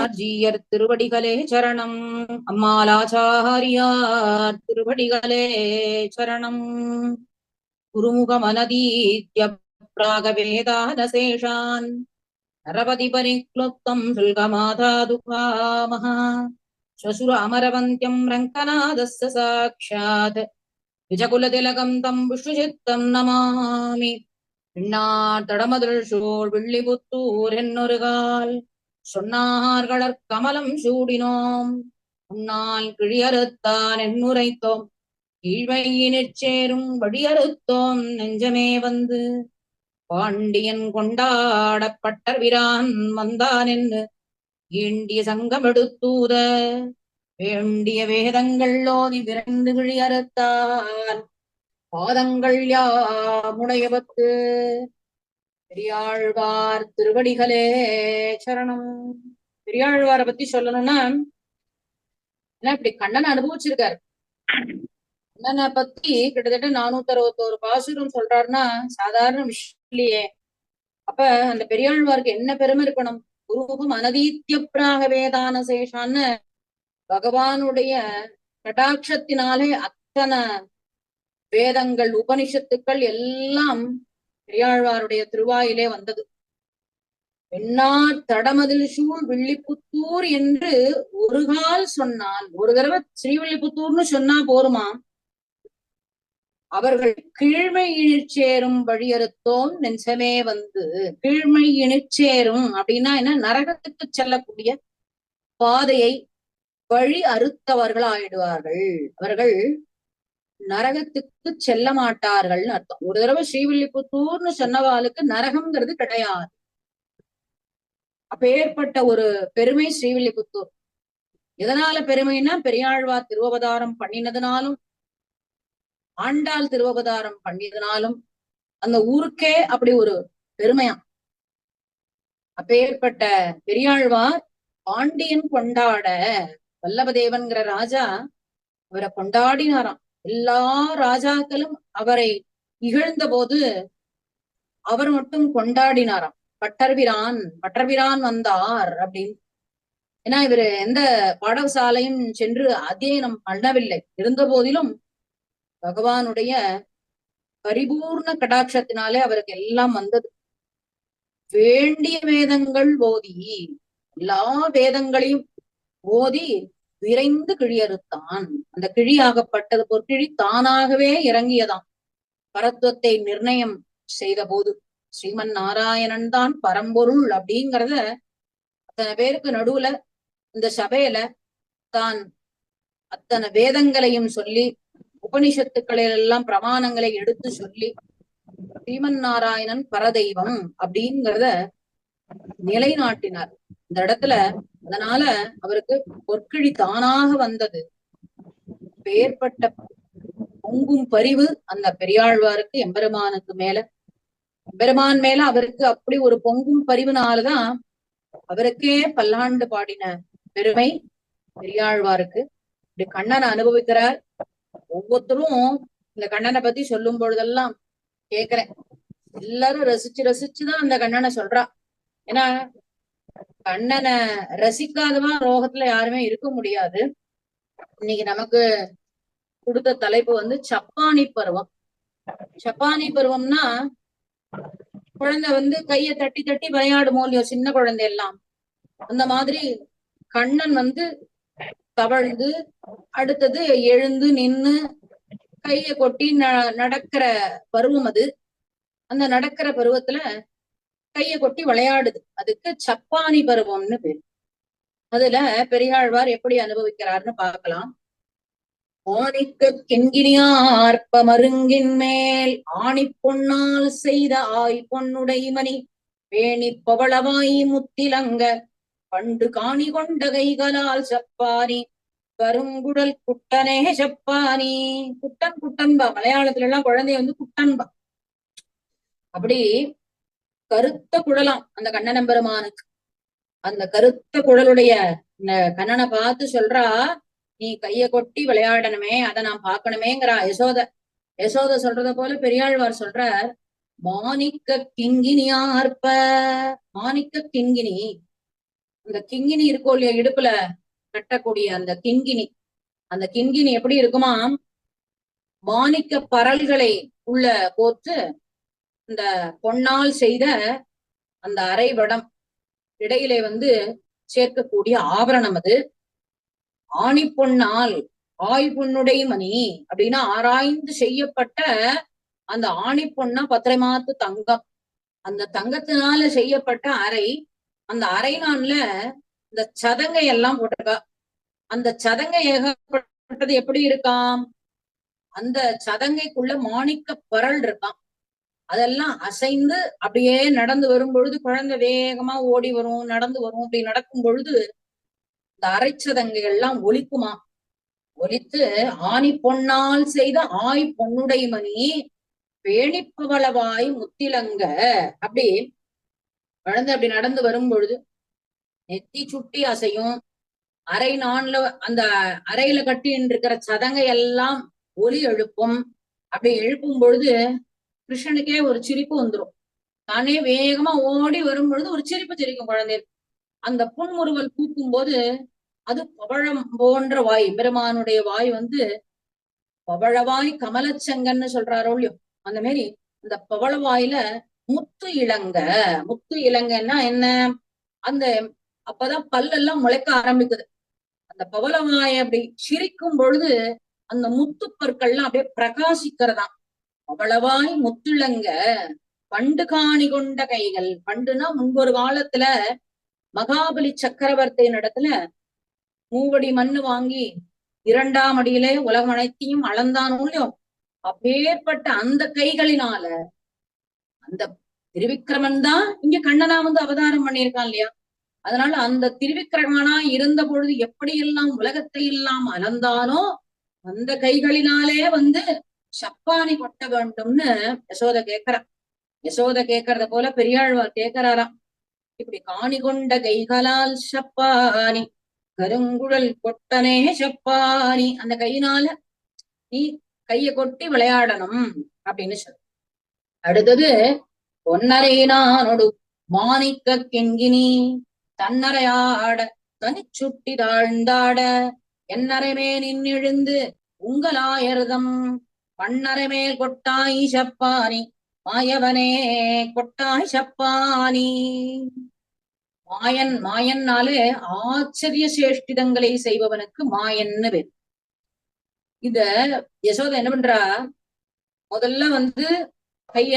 ஆழ்வார்ஜீயர் திருவடிகளே சரணம். அம்மாலாச்சாரியார் திருவடிகளே சரணம். குருமுகமனதீத்ய பிராகவேதானசேஷான் நரபதி பரிக்ளுப்தம் சுல்கமாதாதுகாமஹ ஸ்வசுர அமரவந்தியம் ரங்கநாதஸ்ய சாக்ஷாத் விஜகுலதிலகம் தம் விஷ்ணுசித்தம் நமாமி. பின்னார் தடமதுள் சூழ் வில்லிபுத்தூர் என்னொருகால் சொன்னார்களற் கமலம் சூடினோம் உன்னால் கிழியறுத்தான் என்னுரைத்தோம் கீழ்வையினிற் சேரும் வழியறுத்தோம் நெஞ்சமே வந்து பாண்டியன் கொண்டாடப்பட்ட விரான் வந்தான் என்று ஈண்டிய சங்கமெடுத்தூத வேண்டிய வேதங்கள் ஓதி விரைந்து கிழியறுத்தான் பாதங்கள் யாமுடையவத்து. பெரியாழ்வார் திருவடிகளே சரணம். பெரியாழ்வாரை பத்தி சொல்லணும்னா இப்படி கண்ணனை அனுபவிச்சிருக்காரு. கண்ணனை பத்தி கிட்டத்தட்ட 461 பாசுரம் சொல்றாருன்னா சாதாரண விஷயம் இல்லையே. அப்ப அந்த பெரியாழ்வாருக்கு என்ன பெருமை இருக்கணும். குருமுகம் அனதீத்ய பிராகவேதான சேஷான்னு பகவானுடைய கடாட்சத்தினாலே அத்தனை வேதங்கள் உபனிஷத்துக்கள் எல்லாம் பெரியாழ்வாருடைய திருவாயிலே வந்தது. பெண்ணார் தடமதில் சூழ் வில்லிபுத்தூர் என்று ஒரு கால் சொன்னால், ஒரு தடவை ஸ்ரீவில்லிபுத்தூர்னு சொன்னா போருமா, அவர்கள் கீழ்மை இனிச்சேரும் வழியறுத்தோம் நெஞ்சமே வந்து. கீழ்மை இனிச்சேரும் அப்படின்னா என்ன, நரகத்துக்கு செல்லக்கூடிய பாதையை வழி அறுத்தவர்கள் ஆயிடுவார்கள். அவர்கள் நரகத்துக்கு செல்ல மாட்டார்கள்னு அர்த்தம். ஒரு தடவை ஸ்ரீவில்லிபுத்தூர்னு சொன்னவாளுக்கு நரகம்ங்கிறது கிடையாது. அப்பேற்பட்ட ஒரு பெருமை ஸ்ரீவில்லிபுத்தூர். எதனால பெருமைன்னா, பெரியாழ்வார் திருவவதாரம் பண்ணினதுனாலும் ஆண்டாள் திருவவதாரம் பண்ணியதுனாலும் அந்த ஊருக்கே அப்படி ஒரு பெருமையாம். அப்பேற்பட்ட பெரியாழ்வார் பாண்டியன் கொண்டாட, வல்லபதேவன்கிற ராஜா அவரை கொண்டாடினாராம். எல்லா ராஜாக்களும் அவரை இகழ்ந்த போது அவர் மட்டும் கொண்டாடினாராம். பட்டர்பிரான் வந்தார் அப்படின்னு. ஏன்னா இவரு எந்த பாடசாலையும் சென்று அத்தியனம் பண்ணவில்லை. இருந்த போதிலும் பகவானுடைய பரிபூர்ண கடாட்சத்தினாலே அவருக்கு எல்லாம் வந்தது. வேண்டிய வேதங்கள் ஓதி, எல்லா வேதங்களையும் ஓதி விரைந்து கிழியறுத்தான். அந்த கிழியாகப்பட்டது பொற்கிழி தானாகவே இறங்கியதாம். பரத்துவத்தை நிர்ணயம் செய்த போது ஸ்ரீமன் நாராயணன் தான் பரம்பொருள் அப்படிங்கிறத அத்தனை பேருக்கு நடுவுல இந்த சபையில தான் அத்தனை வேதங்களையும் சொல்லி, உபனிஷத்துக்களெல்லாம் பிரமாணங்களை எடுத்து சொல்லி ஸ்ரீமன் நாராயணன் பரதெய்வம் அப்படிங்கிறத நிலைநாட்டினார் இந்த இடத்துல. அதனால அவருக்கு பொற்கிழி தானாக வந்தது. பேர்பட்ட பொங்கும் பரிவு அந்த பெரியாழ்வாருக்கு எம்பெருமானுக்கு மேல, எம்பெருமான் மேல அவருக்கு அப்படி ஒரு பொங்கும் பரிவுனாலதான் அவருக்கே பல்லாண்டு பாடின பெருமை பெரியாழ்வாருக்கு. இப்படி கண்ணனை அனுபவிக்கிறார். ஒவ்வொருத்தரும் இந்த கண்ணனை பத்தி சொல்லும் பொழுதெல்லாம் கேக்குறேன், எல்லாரும் ரசிச்சு ரசிச்சுதான் அந்த கண்ணனை சொல்றா. ஏன்னா கண்ணனை ரசிக்காதவா ரோகத்துல யாருமே இருக்க முடியாது. இன்னைக்கு நமக்கு கொடுத்த தலைப்பு வந்து சப்பானி பருவம். சப்பானி பருவம்னா குழந்தை வந்து கைய தட்டி தட்டி விளையாடும் இல்லையோ, சின்ன குழந்தை எல்லாம். அந்த மாதிரி கண்ணன் வந்து தவழ்ந்து அடுத்தது எழுந்து நின்னு கைய கொட்டி நடக்கிற பருவம் அது. அந்த நடக்கிற பருவத்துல கைய கொட்டி விளையாடுது. அதுக்கு சப்பானி பருவம்னு பேரு. அதுல பெரியாழ்வார் எப்படி அனுபவிக்கிறார்னு பார்க்கலாம். ஆணிக்கு கிண்கிணியார்ப்ப மருங்கின் மேல் ஆணி பொன்னால் செய்த ஆய் பொன்னுடைமணி வேணி பவளவாய் முத்திலங்க பண்டு காணி கொண்ட கைகளால் சப்பானி கருங்குடல் குட்டனே சப்பானி. குட்டன் குட்டன்பா, மலையாளத்துல எல்லாம் குழந்தைய வந்து குட்டன்பா. அப்படி கருத்த குழலாம் அந்த கண்ணனம்பெருமானுக்கு. அந்த கருத்த குழலுடைய கண்ணனை பார்த்து சொல்றா, நீ கைய கொட்டி விளையாடணுமே, அதை நான் பார்க்கணுமேங்கிறா யசோத. யசோத சொல்றத போல பெரியாழ்வார் சொல்றார், மாணிக்க கிங்கினியார்ப்ப. மாணிக்க கிங்கினி அந்த கிங்கினி இருக்கோ இல்லையா, இடுப்புல கட்டக்கூடிய அந்த கிங்கினி எப்படி இருக்குமா, மாணிக்க பரல்களை உள்ள கோத்து இந்த பொன்னால் செய்த அந்த அரைவடம் இடையிலே சேர்க்கக்கூடிய ஆபரணம் அது. ஆணி பொன்னால் ஆய் பொன்னுடை மணி அப்படின்னா ஆராய்ந்து செய்யப்பட்ட அந்த ஆணி பொன்னா பத்திரை மாத்து தங்கம். அந்த தங்கத்தினால செய்யப்பட்ட அறை. அந்த அரை நான்ல இந்த சதங்கை எல்லாம் போட்டிருக்கா. அந்த சதங்கை ஏகப்பட்டது எப்படி இருக்காம், அந்த சதங்கைக்குள்ள மாணிக்க பரல் இருக்கான். அதெல்லாம் அசைந்து அப்படியே நடந்து வரும் பொழுது குழந்தை வேகமா ஓடி வரும், நடந்து வரும். அப்படி நடக்கும் பொழுது இந்த அரைச்சதங்கைகள் எல்லாம் ஒலிக்குமா. ஒலித்து ஆணி பொன்னால் செய்த ஆய் பொன்னுடை மணி பேணிப்பவளவாய் முத்திலங்க. அப்படி குழந்தை அப்படி நடந்து வரும் பொழுது நெத்தி சுட்டி அசையும். அரை நான்ல அந்த அறையில கட்டின்னு இருக்கிற சதங்கை எல்லாம் ஒலி எழுப்பும். அப்படி எழுப்பும் பொழுது கிருஷ்ணனுக்கே ஒரு சிரிப்பு வந்துடும். தானே வேகமா ஓடி வரும் பொழுது ஒரு சிரிப்பு சிரிக்கும் குழந்தை. அந்த புன்முறுவல் பூக்கும் போது அது பவழம் போன்ற வாய். பெருமானுடைய வாய் பவழவாய் கமலச்சங்கன்னு சொல்றாரோ இல்லையோ, அந்த மாதிரி அந்த பவளவாயில முத்து இளங்க. முத்து இளங்கன்னா என்ன, அந்த அப்பதான் பல்லெல்லாம் முளைக்க ஆரம்பிக்குது. அந்த பவளவாயை அப்படி சிரிக்கும் பொழுது அந்த முத்து பற்கள்லாம் அப்படியே பிரகாசிக்கிறதாம். பவளவாய் முத்துளங்க பண்டு காணி கொண்ட கைகள். பண்டுனா முன்பொரு காலத்துல மகாபலி சக்கரவர்த்தியின் இடத்துல மூவடி மண்ணு வாங்கி 2ஆம் அடியிலே உலகம் அனைத்தையும் அளந்தானோலையும் அப்பேற்பட்ட அந்த கைகளினால அந்த திருவிக்கிரமன் தான் இங்க கண்ணனா அவதாரம் பண்ணியிருக்கான் இல்லையா. அதனால அந்த திருவிக்கிரமனா இருந்த பொழுது எப்படியெல்லாம் உலகத்தை எல்லாம் அளந்தானோ அந்த கைகளினாலே சப்பானி கொட்ட வேண்டும்னு யசோத கேட்கிறா. யசோத கேட்கறத போல பெரியாழ்வார் கேட்கிறாராம். இப்படி காணி கொண்ட கைகளால் சப்பானி கருங்குழல் கொட்டனே சப்பானி. அந்த கையினால நீ கைய கொட்டி விளையாடணும் அப்படின்னு சொல்லு. அடுத்தது பொன்னரையினானொடு மாணிக்க கெங்கினி தன்னரையாட தனி சுட்டி தாழ்ந்தாட என்னரைமே நின்னெழுந்து உங்களாயர்தம் பண்ணரைமேல் கொட்டாய் சப்பானி மாயவனே கொட்டாய் சப்பானி. மாயன்னாலே ஆச்சரிய சேஷ்டிதங்களை செய்பவனுக்கு மாயன்னு பேர். இத யசோத என்ன பண்றா, முதல்ல கைய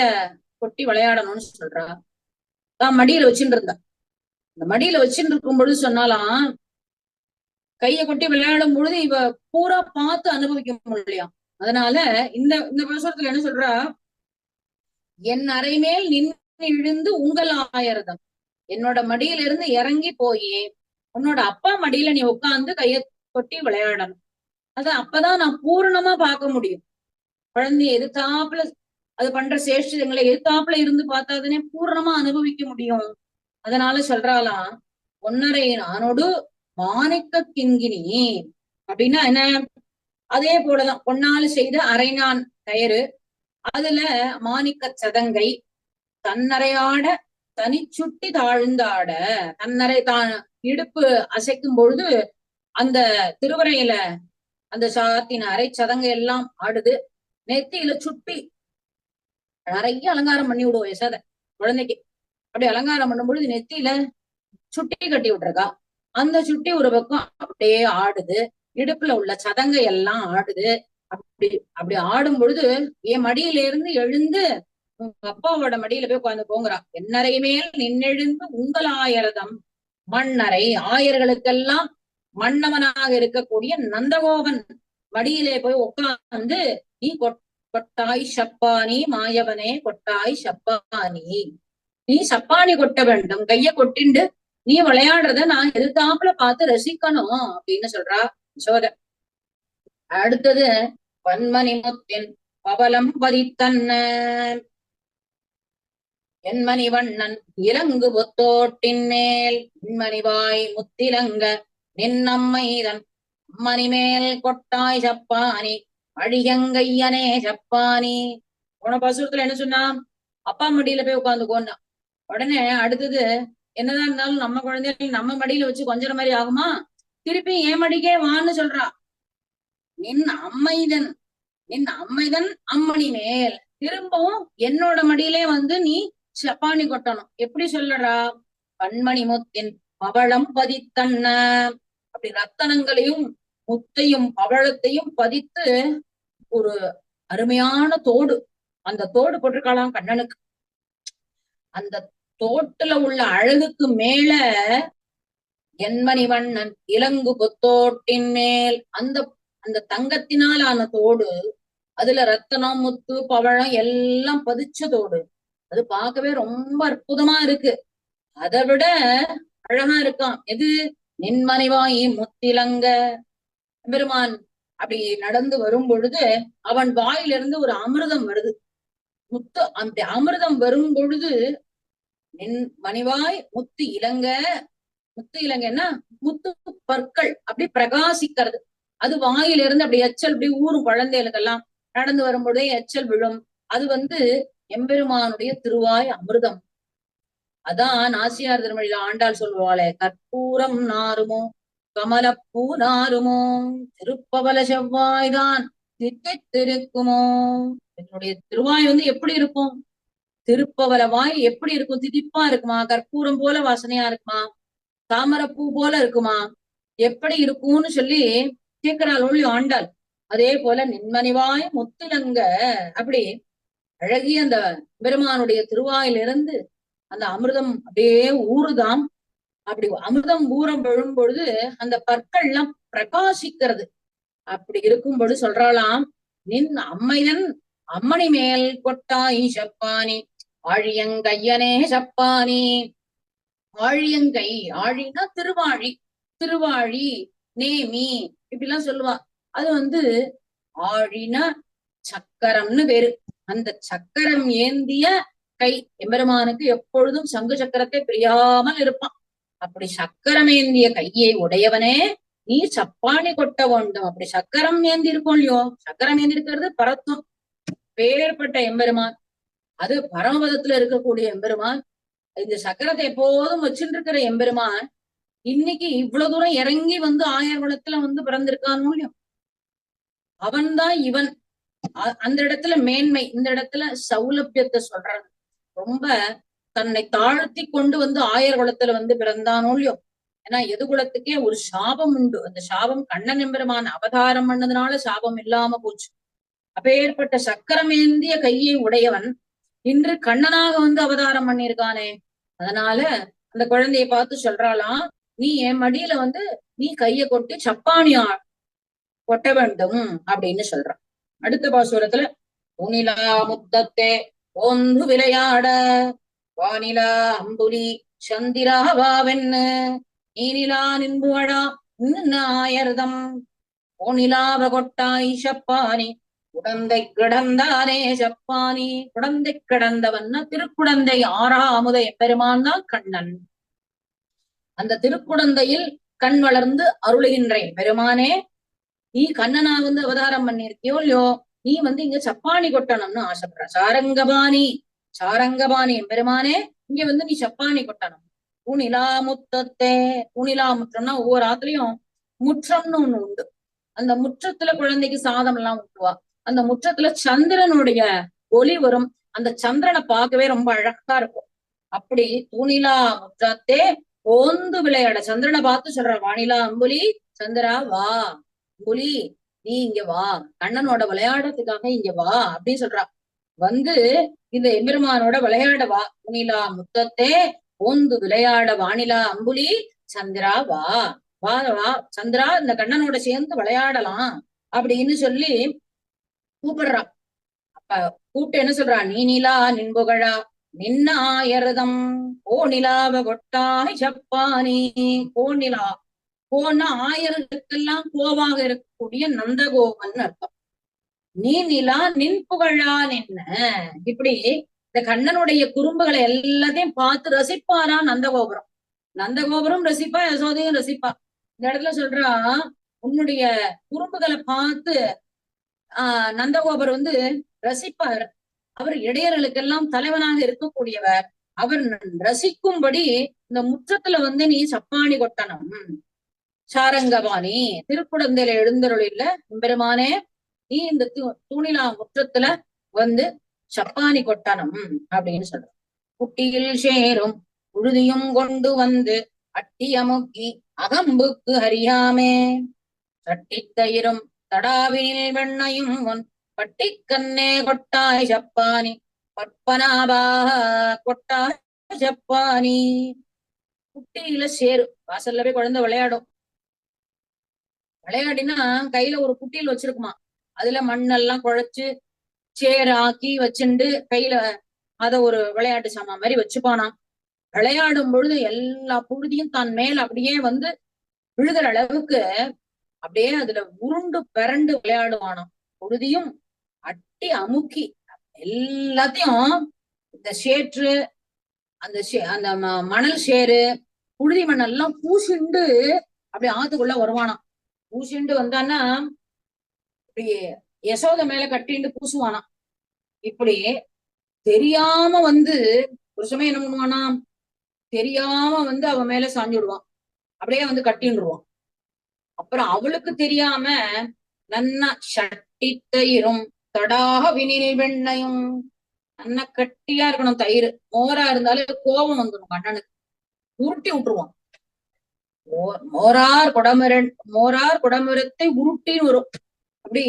கொட்டி விளையாடணும்னு சொல்றா. தான் மடியில வச்சுட்டு இருந்தா. இந்த மடியில வச்சுட்டு இருக்கும் பொழுது சொன்னாலாம், கைய கொட்டி விளையாடும் பொழுது இவ பூரா பார்த்து அனுபவிக்க முடியலையா. அதனால இந்த இந்த பிரசுரத்துல என்ன சொல்றா, என் அறைமேல் நின்று இழுந்து உங்கள் ஆயிரதம். என்னோட மடியில இருந்து இறங்கி போய் உன்னோட அப்பா மடியில நீ உட்கார்ந்து கைய கொட்டி விளையாடணும். அப்பதான் நான் பூரணமா பார்க்க முடியும். குழந்தைய எதிர்த்தாப்புல அது பண்ற சேஷ்டிதங்களை எதிர்த்தாப்புல இருந்து பார்த்தாதானே பூரணமா அனுபவிக்க முடியும். அதனால சொல்றாலாம், ஒன்னரை நானோடு மாணிக்க கிண்கிணி அப்படின்னா என்ன, அதே போலதான் பொன்னால செய்த அரைநான் கயிறு, அதுல மாணிக்க சதங்கை, தன்னரையாட தனி சுட்டி தாழ்ந்தாட. தன்னரை தான் இடுப்பு அசைக்கும் பொழுது அந்த திருவரையில அந்த சாத்தின அரை சதங்கை எல்லாம் ஆடுது. நெத்தியில சுட்டி நிறைய அலங்காரம் பண்ணி விடுவோம் யசோத குழந்தைக்கு. அப்படி அலங்காரம் பண்ணும் பொழுது நெத்தியில சுட்டி கட்டி விட்டுருக்கா. அந்த சுட்டி ஒரு பக்கம் அப்படியே ஆடுது. இடுப்புல உள்ள சதங்கை எல்லாம் ஆடுது. அப்படி அப்படி ஆடும் பொழுது என் மடியில இருந்து எழுந்து உங்க அப்பாவோட மடியில போய் உட்கார்ந்து போங்கிறா. என்னறை மேல் நின்னெழுந்து உங்கள் ஆயிரதம் மண்ணறை. ஆயர்களுக்கெல்லாம் மன்னவனாக இருக்கக்கூடிய நந்தகோபன் மடியிலே போய் உட்கார்ந்து நீ கொட்டாய் சப்பானி மாயவனே கொட்டாய் சப்பானி, நீ சப்பானி கொட்ட வேண்டும், கைய கொட்டிண்டு நீ விளையாடுறத நான் எதிர்த்தாப்புல பார்த்து ரசிக்கணும் அப்படின்னு சொல்றா யசோத. அடுத்தது பன்மணி முத்தின் பவலம் பதித்தன்ன என்மணி வண்ணன் இலங்கு பொத்தோட்டின் மேல் மின்மணிவாய் முத்திலங்க நின்னம்மைதன் அம்மணி மேல் கொட்டாய் சப்பானி அழிகங்கையனே சப்பானி. போன பசுரத்துல என்ன சொன்னா, அப்பா மடியில போய் உட்காந்துக்கோன்னா. உடனே அடுத்தது என்னதான் இருந்தாலும் நம்ம குழந்தைகள் நம்ம மடியில வச்சு கொஞ்சற மாதிரி ஆகுமா? திருப்பி என் மடிக்கே வான்னு சொல்றா. நின் அம்மைதன் நின் அம்மைதன் அம்மணி மேல், திரும்பவும் என்னோட மடியிலே வந்து நீ சப்பானி கொட்டணும். எப்படி சொல்லறா? பன்மணி முத்தின் பவளம் பதித்தன்ன, அப்படி ரத்தனங்களையும் முத்தையும் பவளத்தையும் பதித்து ஒரு அருமையான தோடு, அந்த தோடு போட்டிருக்காளாம் கண்ணனுக்கு. அந்த தோட்டுல உள்ள அழகுக்கு மேல என்மணி வண்ணன் இலங்கு பொத்தோட்டின் மேல், அந்த அந்த தங்கத்தினால் ஆன தோடு, அதுல ரத்தனம் முத்து பவழம் எல்லாம் பதிச்ச தோடு. அது பார்க்கவே ரொம்ப அற்புதமா இருக்கு. அதை விட அழகா இருக்கான் எது? நின்மனைவாயி முத்திலங்க. பெருமான் அப்படி நடந்து வரும் பொழுது அவன் வாயிலிருந்து ஒரு அமிர்தம் வருது. முத்து அந்த அமிர்தம் வரும் பொழுது நின் மணிவாய் முத்து இலங்க, முத்து இலங்கன்னா முத்து பற்கள் அப்படி பிரகாசிக்கிறது. அது வாயிலிருந்து அப்படி எச்சல் அப்படி ஊரும் குழந்தைகளுக்கெல்லாம் நடந்து வரும்பொழுதே எச்சல் விழும். அது வந்து எம்பெருமானுடைய திருவாய் அமிர்தம். அதான் நாச்சியார் திருமொழியில ஆண்டாள் சொல்லுவாளே, கற்பூரம் நாருமோ கமலப்பூ நாருமோ திருப்பவல செவ்வாய்தான் தித்தித்திருக்குமோ. என்னுடைய திருவாய் வந்து எப்படி இருக்கும்? திருப்பவல வாய் எப்படி இருக்கும்? திதிப்பா இருக்குமா? கற்பூரம் போல வாசனையா இருக்குமா? தாமரப்பூ போல இருக்குமா? எப்படி இருக்கும்னு சொல்லி கேட்கிறாள் ஒளி ஆண்டாள். அதே போல நின்மணிவாய் முத்திலங்க, அப்படி அழகிய அந்த பெருமானுடைய திருவாயிலிருந்து அந்த அமிர்தம் அப்படியே ஊறுதாம். அப்படி அமிர்தம் ஊறம் விழும் பொழுது அந்த பற்கள் எல்லாம் பிரகாசிக்கிறது. அப்படி இருக்கும் பொழுது சொல்றாளாம், நின் அம்மையன் அம்மணி மேல் கொட்டாய் சப்பானி ஆழியங்கையனே சப்பானி. ஆழியங்கை, ஆழினா திருவாழி, திருவாழி நேமி இப்படிலாம் சொல்லுவா. அது வந்து ஆழினா சக்கரம்னு பேரு. அந்த சக்கரம் ஏந்திய கை, எம்பெருமானுக்கு எப்பொழுதும் சங்கு சக்கரத்தை பிரியாமல் இருப்பான். அப்படி சக்கரம் ஏந்திய கையை உடையவனே நீ சப்பானி கொட்ட வேண்டும். அப்படி சக்கரம் ஏந்தி இருக்கும் இல்லையோ, சக்கரம் ஏந்தி இருக்கிறது பரத்துவம், பேர்பட்ட எம்பெருமான். அது பரமபதத்துல இருக்கக்கூடிய எம்பெருமான். இந்த சக்கரத்தை எப்போதும் வச்சுட்டு இருக்கிற எம்பெருமான் இன்னைக்கு இவ்வளவு தூரம் இறங்கி வந்து ஆயர்குலத்துல வந்து பிறந்திருக்கானோ இல்லையோ, அவன்தான் இவன். அந்த இடத்துல மேன்மை, இந்த இடத்துல சௌலபியத்தை சொல்றாங்க. ரொம்ப தன்னை தாழ்த்தி கொண்டு வந்து ஆயர்குலத்துல வந்து பிறந்தானோ இல்லையோ. ஏன்னா எதுகுலத்துக்கே ஒரு சாபம் உண்டு. அந்த சாபம் கண்ணன் எம்பெருமான் அவதாரம் பண்ணதுனால சாபம் இல்லாம போச்சு. அப்பேற்பட்ட சக்கரமேந்திய கையை உடையவன் இன்று கண்ணனாக வந்து அவதாரம் பண்ணியிருக்கானே. அதனால அந்த குழந்தைய பார்த்து சொல்றாளாம், நீ என் மடியில வந்து நீ கைய கொட்டு சப்பானியா கொட்ட வேண்டும் அப்படின்னு சொல்றான். அடுத்த பாசுரத்துல உனிலா முத்தத்தே ஓந்து விளையாட வானிலா அம்புலி சந்திரா வாவென்னு நீனிலா நின்புகழா நாயர்தம் ஓனிலாவ கொட்டாய் சப்பானி குடந்தை கிடந்தானே சப்பானி. குடந்தை கிடந்தவன்னா திருக்குடந்தை ஆறாமுத எம்பெருமான் தான் கண்ணன். அந்த திருக்குடந்தையில் கண் வளர்ந்து அருளுகின்ற பெருமானே, நீ கண்ணனா வந்து அவதாரம் பண்ணிருக்கியோ இல்லையோ, நீ வந்து இங்க சப்பானி கொட்டணும்னு ஆசைப்படுற. சாரங்கபாணி, சாரங்கபாணி பெருமானே, இங்க வந்து நீ சப்பானி கொட்டணும். ஊனிலா முத்தத்தே, ஊனிலா முற்றம்னா ஒவ்வொரு ஆத்துலயும் முற்றம்னு ஒண்ணு உண்டு. அந்த முற்றத்துல குழந்தைக்கு சாதம் எல்லாம் ஊட்டுவா. அந்த முற்றத்துல சந்திரனுடைய ஒளி வரும். அந்த சந்திரனை பார்க்கவே ரொம்ப அழகா இருக்கும். அப்படி தூணிலா முற்றத்தே ஓந்து விளையாட சந்திரனை பார்த்து சொல்ற, வானிலா அம்புலி சந்திரா வா, அம்புலி நீ இங்க வா, கண்ணனோட விளையாடுறதுக்காக இங்க வா அப்படின்னு சொல்றா. வந்து இந்த எம்பெருமானோட விளையாட வா. துணிலா முத்தத்தே ஓந்து விளையாட வானிலா அம்புலி சந்திரா வா, வா வா சந்திரா இந்த கண்ணனோட சேர்ந்து விளையாடலாம் அப்படின்னு சொல்லி கூப்பிடுறான். அப்ப கூப்பிட்டு என்ன சொல்றா, நீ நிலா நின்புகழா நின்னாயரதம் கோநிலாவ கொட்டாய் சப்பானி. கோநிலா, கோன்னா ஆயர்களுக்கெல்லாம் கோவாக இருக்கக்கூடிய நந்தகோபன் அர்த்தம். நீ நிலா நின் புகழா நின்ன. இப்படி இந்த கண்ணனுடைய குறும்புகளை எல்லாத்தையும் பார்த்து ரசிப்பாரா நந்தகோபுரம். நந்தகோபுரம் ரசிப்பா, யசோதையும் ரசிப்பா. இந்த இடத்துல சொல்றா, உன்னுடைய குறும்புகளை பார்த்து நந்தகோபர் வந்து ரசிப்பார். அவர் இடையர்களுக்கெல்லாம் தலைவனாக இருக்கக்கூடியவர். அவன் ரசிக்கும்படி இந்த முற்றத்துல வந்து நீ சப்பாணி கொட்டணும். சாரங்கபாணி திருக்குடந்தையில எழுந்தருளில பெருமானே நீ இந்த தூணிலா முற்றத்துல வந்து சப்பானி கொட்டணும் அப்படின்னு சொல்ற. குட்டியில் சேரும் உழுதியும் கொண்டு வந்து அட்டியமுக்கி அகம்புக்கு அறியாமே சட்டித்தயிரும் தடாவினில் வெண்ணையும் உன் பட்டிக்கண்ணே கொட்டாய் சப்பானி பற்பனாபா கொட்டாய் சப்பானி. குட்டியில சேரு வாசல்ல போய் குழந்தை விளையாடும். விளையாடினா கையில ஒரு குட்டியில் வச்சிருக்குமா, அதுல மண்ணெல்லாம் குழைச்சு சேராக்கி வச்சுண்டு கையில அத ஒரு விளையாட்டு சாமான் மாதிரி வச்சுப்பானாம். விளையாடும் பொழுது எல்லா புழுதியும் தான் மேல அப்படியே வந்து விழுகிற அளவுக்கு அப்படியே அதுல உருண்டு பிறண்டு விளையாடுவானாம். புழுதியும் அட்டி அமுக்கி எல்லாத்தையும் இந்த சேற்று அந்த அந்த மணல் சேரு புழுதி மண்ணெல்லாம் பூசிண்டு அப்படி ஆத்துக்குள்ள வருவானாம். பூசிண்டு வந்தான்னா இப்படியே யசோத மேல கட்டிண்டு பூசுவானாம். இப்படி தெரியாம வந்து ஒரு சமயம் என்ன பண்ணுவானா, தெரியாம வந்து அவ மேல சாஞ்சுடுவான், அப்படியே வந்து கட்டின்றுவான். அப்புறம் அவளுக்கு தெரியாம நன்னா சட்டித்தயிரும் தடாக வினில் வெண்ணையும், நன்னா கட்டியா இருக்கணும் தயிர், மோரா இருந்தாலும் கோபம் வந்துடும் கண்ணனுக்கு, உருட்டி விட்டுருவான். மோரார் குடமுரத்தை உருட்டின்னு வரும். அப்படி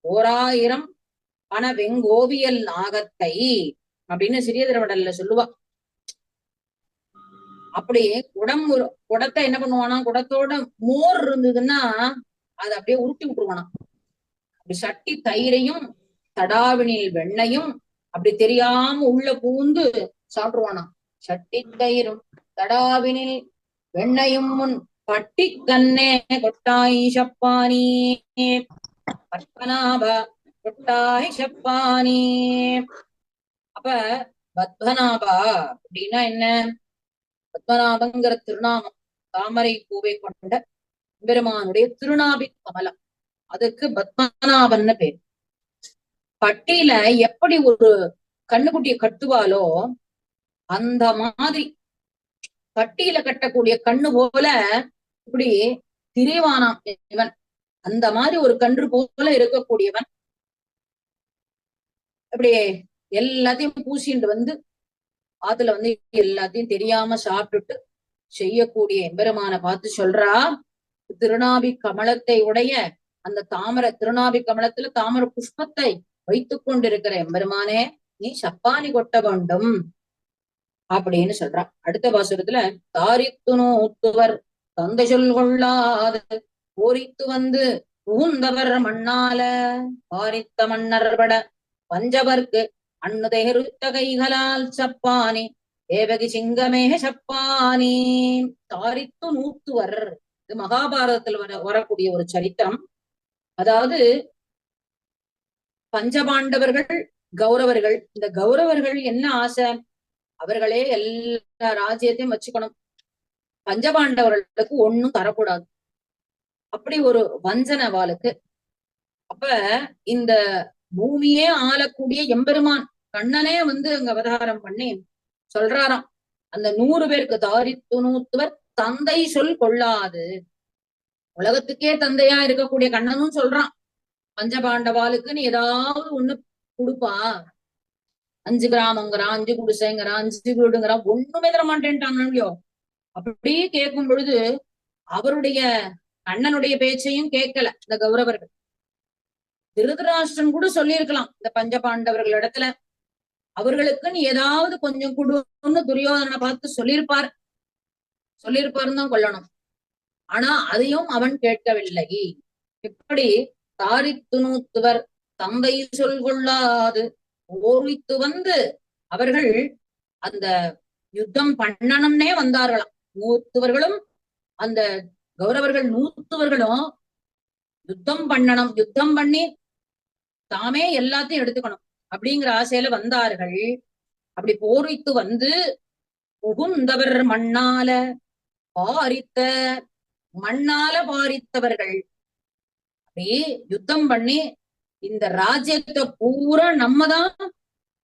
ஓராயிரம் பண வெங்கோவியல் நாகத்தை அப்படின்னு சிறிய திருவடல்ல சொல்லுவா. அப்படி குடத்தை என்ன பண்ணுவானா, குடத்தோட மோர் இருந்ததுன்னா அதை அப்படியே உருட்டி விட்டுருவானா. அப்படி சட்டி தயிரையும் தடாவினில் வெண்ணையும் அப்படி தெரியாம உள்ள பூந்து சாப்பிடுவானா. சட்டி தயிரும் தடாவினில் வெண்ணையும் முன் பட்டி கண்ணே கொட்டாய் சப்பானி பத்மநாப கொட்டாய் சப்பானி. அப்ப பத்மநாபா அப்படின்னா என்ன, பத்மநாபங்கிற திருநாமம் தாமரை பூவை கொண்ட பெருமானுடைய திருநாபி கமலம், அதுக்கு பத்மநாபன்னு பேர். பட்டியில எப்படி ஒரு கண்ணுக்குட்டியை கட்டுவாலோ அந்த மாதிரி பட்டியில கட்டக்கூடிய கண்ணு போல இப்படி திரிவானாம் இவன். அந்த மாதிரி ஒரு கன்று போல இருக்கக்கூடியவன் இப்படி எல்லாத்தையும் பூசிட்டு வந்து ஆத்துல வந்து எல்லாத்தையும் தெரியாம சாப்பிட்டுட்டு செய்யக்கூடிய எம்பெருமான பார்த்து சொல்றா, திருநாபி கமலத்தை உடைய அந்த தாமரை திருநாபி கமலத்துல தாமரை புஷ்பத்தை வைத்துக் கொண்டிருக்கிற எம்பெருமானே நீ சப்பானி கொட்ட வேண்டும் அப்படின்னு சொல்றா. அடுத்த பாசுரத்துல தாரித்துணு ஊத்துவர் தந்தை சொல் கொள்ளாது போரித்து வந்து புகுந்தவர் மண்ணால பாரித்த மன்னர்பட பஞ்சவர்க்கு அண்ணுதெருத்த கைகளால் சப்பானி தேவகி சிங்கமே சப்பானி. தாரித்து நூத்துவர், இது மகாபாரதத்துல வரக்கூடிய ஒரு சரித்திரம். அதாவது பஞ்சபாண்டவர்கள் கௌரவர்கள், இந்த கௌரவர்கள் என்ன ஆசை, அவர்களே எல்லா ராஜ்யத்தையும் வச்சுக்கணும், பஞ்சபாண்டவர்களுக்கு ஒண்ணும் தரக்கூடாது, அப்படி ஒரு வஞ்சனை வாளுக்கு. அப்ப இந்த பூமியே ஆளக்கூடிய எம்பெருமான் கண்ணனே வந்து அங்க அவதாரம் பண்ணி சொல்றாராம், அந்த 100 பேருக்கு தாரித்து நூத்துவர் தந்தை சொல் கொள்ளாது, உலகத்துக்கே தந்தையா இருக்கக்கூடிய கண்ணனும் சொல்றான் பஞ்சபாண்டவாளுக்குன்னு ஏதாவது ஒண்ணு கொடுப்பா. 5 கிராமங்கிறான், 5 குடிசைங்கிறான், 5 வீடுங்கிறான், ஒண்ணுமே தர மாட்டேன்ட்டானோ. அப்படியே கேட்கும் பொழுது அவருடைய அண்ணனுடைய பேச்சையும் கேட்கல இந்த கௌரவர்கள். திருதராஷ்டிரன் கூட சொல்லியிருக்கலாம் இந்த பஞ்ச பாண்டவர்கள் இடத்துல, அவர்களுக்குன்னு ஏதாவது கொஞ்சம் கொடுன்னு துரியோதனை பார்த்து சொல்லியிருப்பாருன்னு தான் கொள்ளணும். ஆனா அதையும் அவன் கேட்கவில்லை. இப்படி தாரித்து நூத்துவர் தந்தை சொல் கொள்ளாது ஓரித்து வந்து அவர்கள் அந்த யுத்தம் பண்ணணும்னே வந்தார்களாம். நூத்துவர்களும் அந்த கௌரவர்கள் 100 யுத்தம் பண்ணணும், யுத்தம் பண்ணி தாமே எல்லாத்தையும் எடுத்துக்கணும் அப்படிங்கிற ஆசையில வந்தார்கள். அப்படி போரித்து வந்து புகுந்தவர் மண்ணால பாரித்த, மண்ணால பாரித்தவர்கள், அப்படி யுத்தம் பண்ணி இந்த ராஜ்யத்தை பூரா நம்ம தான்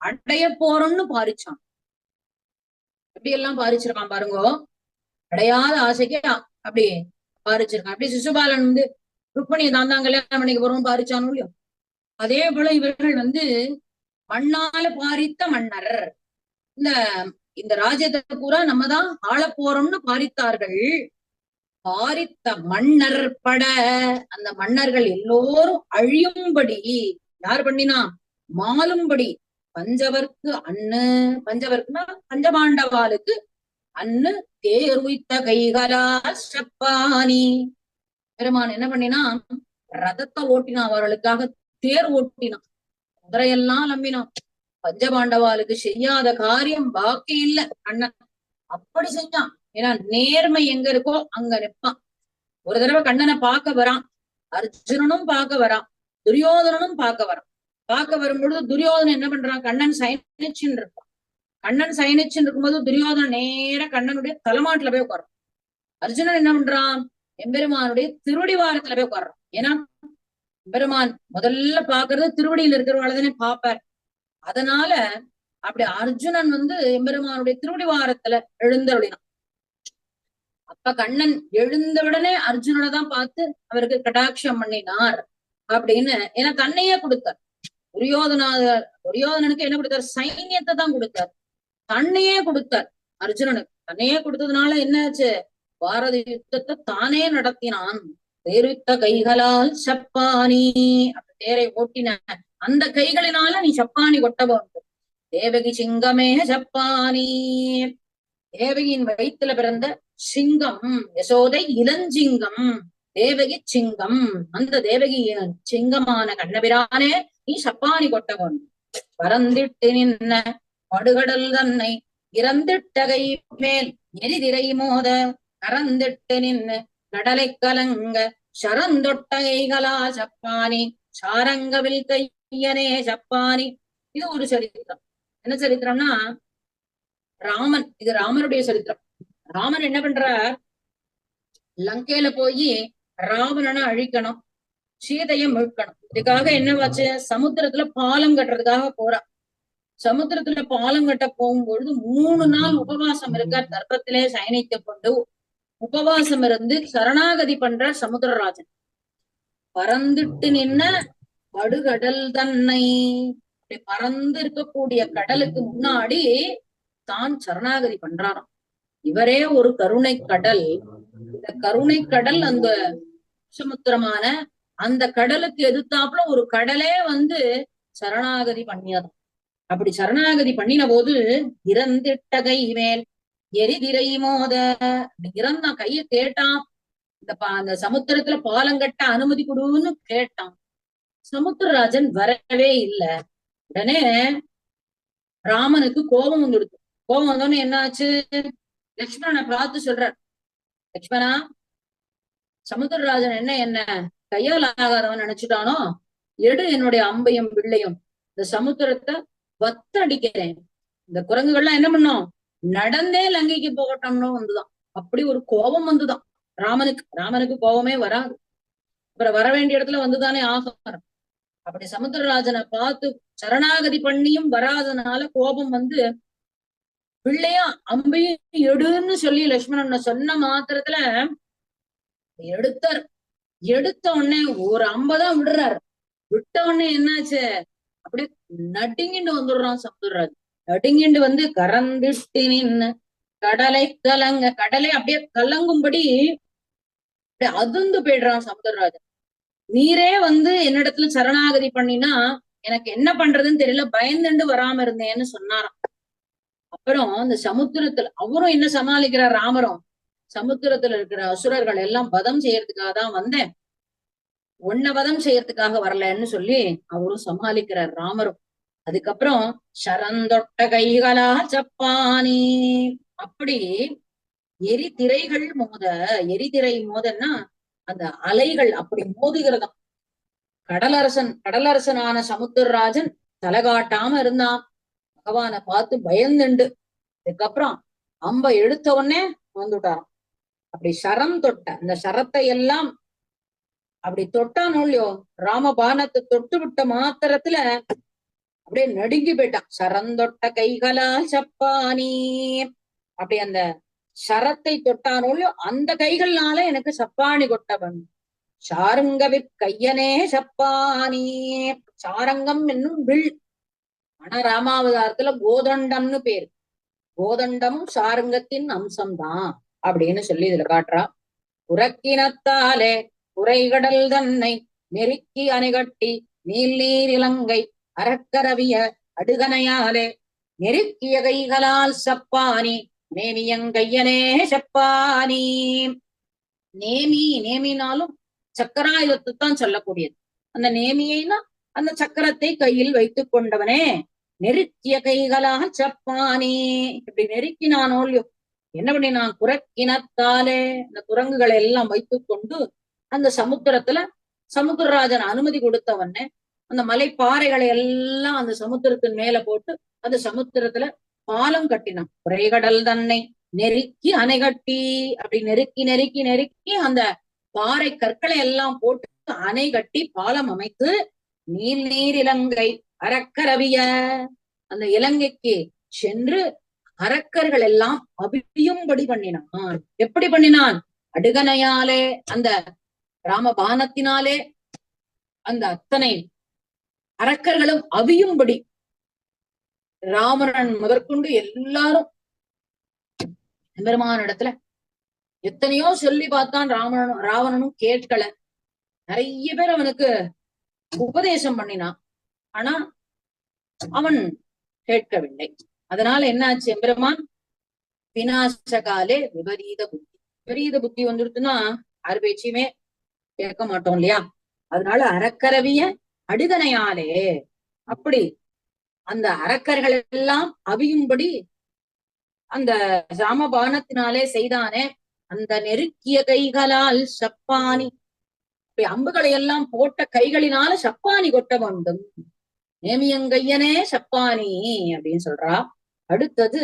அடைய போறோம்னு பாரிச்சான். எப்படி எல்லாம் பாரிச்சிருக்கான் பாருங்கோ. அடையாத ஆசைக்கு அப்படி பாரிச்சிருக்கான். அப்படி சிசுபாலன் வந்து ருக்மணியை தான் தான் கல்யாணம் பண்ணிக்க போறோம் பாரிச்சானோ இல்லையோ, அதே போல இவர்கள் வந்து மண்ணால பாரித்த மன்னர். இந்த இந்த ராஜ்யத்தை பூரா நம்ம தான் ஆள போறோம்னு பாரித்தார்கள். பாரித்த மன்னர் பட, அந்த மன்னர்கள் எல்லோரும் அழியும்படி யார் பண்ணினா, மாலும்படி பஞ்சவர்க்கு அன்னு, பஞ்சவர்க்குனா பஞ்சபாண்டவாளுக்கு அன்னு தேர் உய்த்த கைகளால் செப்பானி. பெருமான் என்ன பண்ணினா, ரதத்தை ஓட்டினான், அவர்களுக்காக தேர் ஓட்டினான், குதிரையெல்லாம் நம்பினான். பஞ்சபாண்டவாளுக்கு செய்யாத காரியம் பாக்கி இல்ல அண்ணன், அப்படி செஞ்சான். ஏன்னா நேர்மை எங்க இருக்கோ அங்க நிற்பான். ஒரு தடவை கண்ணனை பார்க்க வரான், அர்ஜுனனும் பார்க்க வரான், துரியோதனனும் பார்க்க வரான். பார்க்க வரும்பொழுது துரியோதனன் என்ன பண்றான், கண்ணன் சயனிச்சுன்னு இருப்பான். கண்ணன் சயனிச்சுன்னு இருக்கும்போது துரியோதனன் நேர கண்ணனுடைய தலைமாட்டுல போய் உட்காரான். அர்ஜுனன் என்ன பண்றான், எம்பெருமானுடைய திருவடிவாரத்துல போய் உட்கார்றான். ஏன்னா எம்பெருமான் முதல்ல பாக்குறது திருவடியில இருக்கிறவங்களதானே பாப்பார். அதனால அப்படி அர்ஜுனன் வந்து எம்பெருமானுடைய திருவடிவாரத்துல எழுந்தருளினான். அப்ப கண்ணன் எழுந்த உடனே அர்ஜுனனை தான் பார்த்து அவருக்கு கடாட்சம் பண்ணினார் அப்படின்னு. ஏன்னா தன்னையே கொடுத்தார். துரியோதனனுக்கு என்ன கொடுத்தார், சைன்யத்தை தான் கொடுத்தார், தன்னையே கொடுத்தார். அர்ஜுனனுக்கு தன்னையே கொடுத்ததுனால என்னாச்சு, பாரத யுத்தத்தை தானே நடத்தினான். தேர்வித்த கைகளால் சப்பானி, அப்ப தேரை ஓட்டின அந்த கைகளினால நீ சப்பானி கொட்ட வேண்டும். தேவகி சிங்கமே சப்பானி, தேவகியின் வயிற்றுல பிறந்த சிங்கம் யசோதை இளஞ்சிங்கம், தேவகி சிங்கம், அந்த தேவகி சிங்கமான கண்ணபிரானே நீ சப்பானி கொட்ட வேண்டும். பறந்திட்டு நின்ன படுகடல் தன்னை இறந்திட்ட கை மேல் எரிதிரை மோத கறந்திட்டு நின்னு கடலை கலங்க சரந்தொட்ட கைகளா சப்பானி சாரங்கவில் கையனே சப்பானி. இது ஒரு சரித்திரம். என்ன சரித்திரம்னா ராமன், இது ராமனுடைய சரித்திரம். ராமன் என்ன பண்றார், லங்கையில போய் ராவணனை அழிக்கணும், சீதையை மீட்கணும். இதுக்காக என்ன வச்சு, சமுத்திரத்துல பாலம் கட்டுறதுக்காக போறா. சமுத்திரத்துல பாலம் கட்ட போகும்பொழுது 3 நாள் உபவாசம் இருக்கார், தர்ப்பத்திலே சயனித்து கொண்டு உபவாசம் இருந்து சரணாகதி பண்ற சமுத்திரராஜன். பறந்துட்டு நின்ன படுகடல் தன்னை, பறந்து இருக்கக்கூடிய கடலுக்கு முன்னாடி தான் சரணாகதி பண்றாராம். இவரே ஒரு கருணை கடல். இந்த கருணை கடல் அந்த சமுத்திரமான அந்த கடலுக்கு எதிர்த்தாப்புல ஒரு கடலே வந்து சரணாகதி பண்ணியதும். அப்படி சரணாகதி பண்ணின போது இறந்திட்ட கை மேல் எரிதிரை மோத, இறந்தான், கையை கேட்டான், அந்த சமுத்திரத்துல பாலங்கட்ட அனுமதி கொடுன்னு கேட்டான். சமுத்திரராஜன் வரவே இல்லை. உடனே ராமனுக்கு கோபம் வந்துடுது. கோபம் வந்தோன்னு என்ன ஆச்சு, லட்சுமணனை பார்த்து சொல்றார், லட்சுமணா, சமுத்திரராஜன் என்ன கையால் ஆகாதவன் நினைச்சுட்டானோ, எடு என்னுடைய அம்பையும் வில்லையும், இந்த சமுத்திரத்தை வத்தடிக்கிறேன். இந்த குரங்குகள்லாம் என்ன பண்ணும், நடந்தே லங்கைக்கு போகட்டோம்னு வந்துதான். அப்படி ஒரு கோபம் வந்துதான் ராமனுக்கு. ராமனுக்கு கோபமே வராது, அப்புறம் வர வேண்டிய இடத்துல வந்துதானே ஆகாரம். அப்படி சமுத்திரராஜனை பார்த்து சரணாகதி பண்ணியும் வராதனால கோபம் வந்து பிள்ளையா அம்பையும் எடுன்னு சொல்லி லட்சுமணன் சொன்ன மாத்திரத்துல எடுத்தார். எடுத்த உடனே ஒரு அம்பதான் விடுறாரு. விட்ட உடனே என்னாச்சு, அப்படியே நடுங்கிண்டு வந்துடுறான் சமுத்திரராஜ். நடுங்கிண்டு வந்து கறந்துட்டு நின்னு கடலை கலங்க, கடலை அப்படியே கலங்கும்படி அப்படியே அதிர்ந்து போயிடுறான் சமுத்திரராஜன். நீரே வந்து என்னிடத்துல சரணாகதி பண்ணினா எனக்கு என்ன பண்றதுன்னு தெரியல, பயந்துண்டு வராம இருந்தேன்னு சொன்னாராம். அப்புறம் இந்த சமுத்திரத்துல அவரும் என்ன சமாளிக்கிறார் ராமரும், சமுத்திரத்துல இருக்கிற அசுரர்கள் எல்லாம் வதம் செய்யறதுக்காக தான் வந்தேன், உன்னை வதம் செய்யறதுக்காக வரலன்னு சொல்லி அவரும் சமாளிக்கிறார் ராமரும். அதுக்கப்புறம் சரந்தொட்ட கைகளா சப்பானி, அப்படி எரிதிரைகள் மோத, எரிதிரை மோதன்னா அந்த அலைகள் அப்படி மோதுகிறதாம். கடலரசனான சமுத்திரராஜன் தலைகாட்டாம இருந்தான். பகவானை பார்த்து பயந்துண்டு அதுக்கப்புறம் அம்ப எடுத்த உடனே வந்துட்டாராம். அப்படி சரம் தொட்ட, அந்த சரத்தை எல்லாம் அப்படி தொட்டானோ இல்லையோ, ராமபானத்தை தொட்டு விட்ட மாத்திரத்துல அப்படியே நடுங்கி போயிட்டான். சரந்தொட்ட கைகளா சப்பானி, அப்படி அந்த சரத்தை தொட்டானோல்லையோ அந்த கைகள்னால எனக்கு சப்பாணி கொட்டவன். சாருங்கவிற் கையனே சப்பானி. சாரங்கம் என்னும் வில். ஆனா ராமாவதாரத்துல கோதண்டம்னு பேரு. கோதண்டமும் சாருங்கத்தின் அம்சம்தான் அப்படின்னு சொல்லி இதுல காட்டுறா. உறக்கினத்தாலே குறைகடல் தன்னை நெருக்கி அணைகட்டி நீல் நீர் இலங்கை அறக்கரவிய அடுகனையாலே நெருக்கிய கைகளால் சப்பானி நேமியங்கையனே சப்பானி. நேமி, நேமினாலும் சக்கராயுதத்தை தான் சொல்லக்கூடியது. அந்த நேமியைனா அந்த சக்கரத்தை கையில் வைத்துக் கொண்டவனே. நெருக்கிய கைகளாக சப்பானி. இப்படி நெருக்கினானோல்யோ என்ன பண்ணினான்? குரக்கினத்தாலே இந்த குரங்குகளை எல்லாம் வைத்துக் கொண்டு அந்த சமுத்திரத்துல சமுத்திரராஜன் அனுமதி கொடுத்தவனே அந்த மலைப்பாறைகளை எல்லாம் அந்த சமுத்திரத்தின் மேல போட்டு அந்த சமுத்திரத்துல பாலம் கட்டினான். குறைகடல் தன்னை நெருக்கி அணை கட்டி. அப்படி நெருக்கி நெருக்கி நெருக்கி அந்த பாறை கற்களை எல்லாம் போட்டு அணை கட்டி பாலம் அமைத்து நீல் நீர் இலங்கை அறக்கரவிய அந்த இலங்கைக்கு சென்று அரக்கர்கள் எல்லாம் அபியும்படி பண்ணினான். எப்படி பண்ணினான்? அடுகனையாலே அந்த ராமபானத்தினாலே அந்த அத்தனை அரக்கர்களும் அவியும்படி ராவணன் முதற்கொண்டு எல்லாரும் பெருமான இடத்துல எத்தனையோ சொல்லி பார்த்தான். ராவணனும் கேட்கல. நிறைய பேர் அவனுக்கு உபதேசம் பண்ணினான். ஆனா அவன் கேட்கவில்லை. அதனால என்ன ஆச்சு? எம்பெருமான் விநாசகாலே விபரீத புத்தி. விபரீத புத்தி வந்துருச்சுன்னா யாரு பேச்சையுமே கேட்க மாட்டோம் இல்லையா? அதனால அறக்கரவிய அடுதனையாலே அப்படி அந்த அரக்கர்கள் எல்லாம் அவியும்படி அந்த ராமபானத்தினாலே செய்தானே அந்த நெருக்கிய கைகளால் சப்பானி. அம்புகளை எல்லாம் போட்ட கைகளினால சப்பானி கொட்ட வேண்டும். நேமியங்கையனே சப்பானி அப்படின்னு சொல்றா. அடுத்தது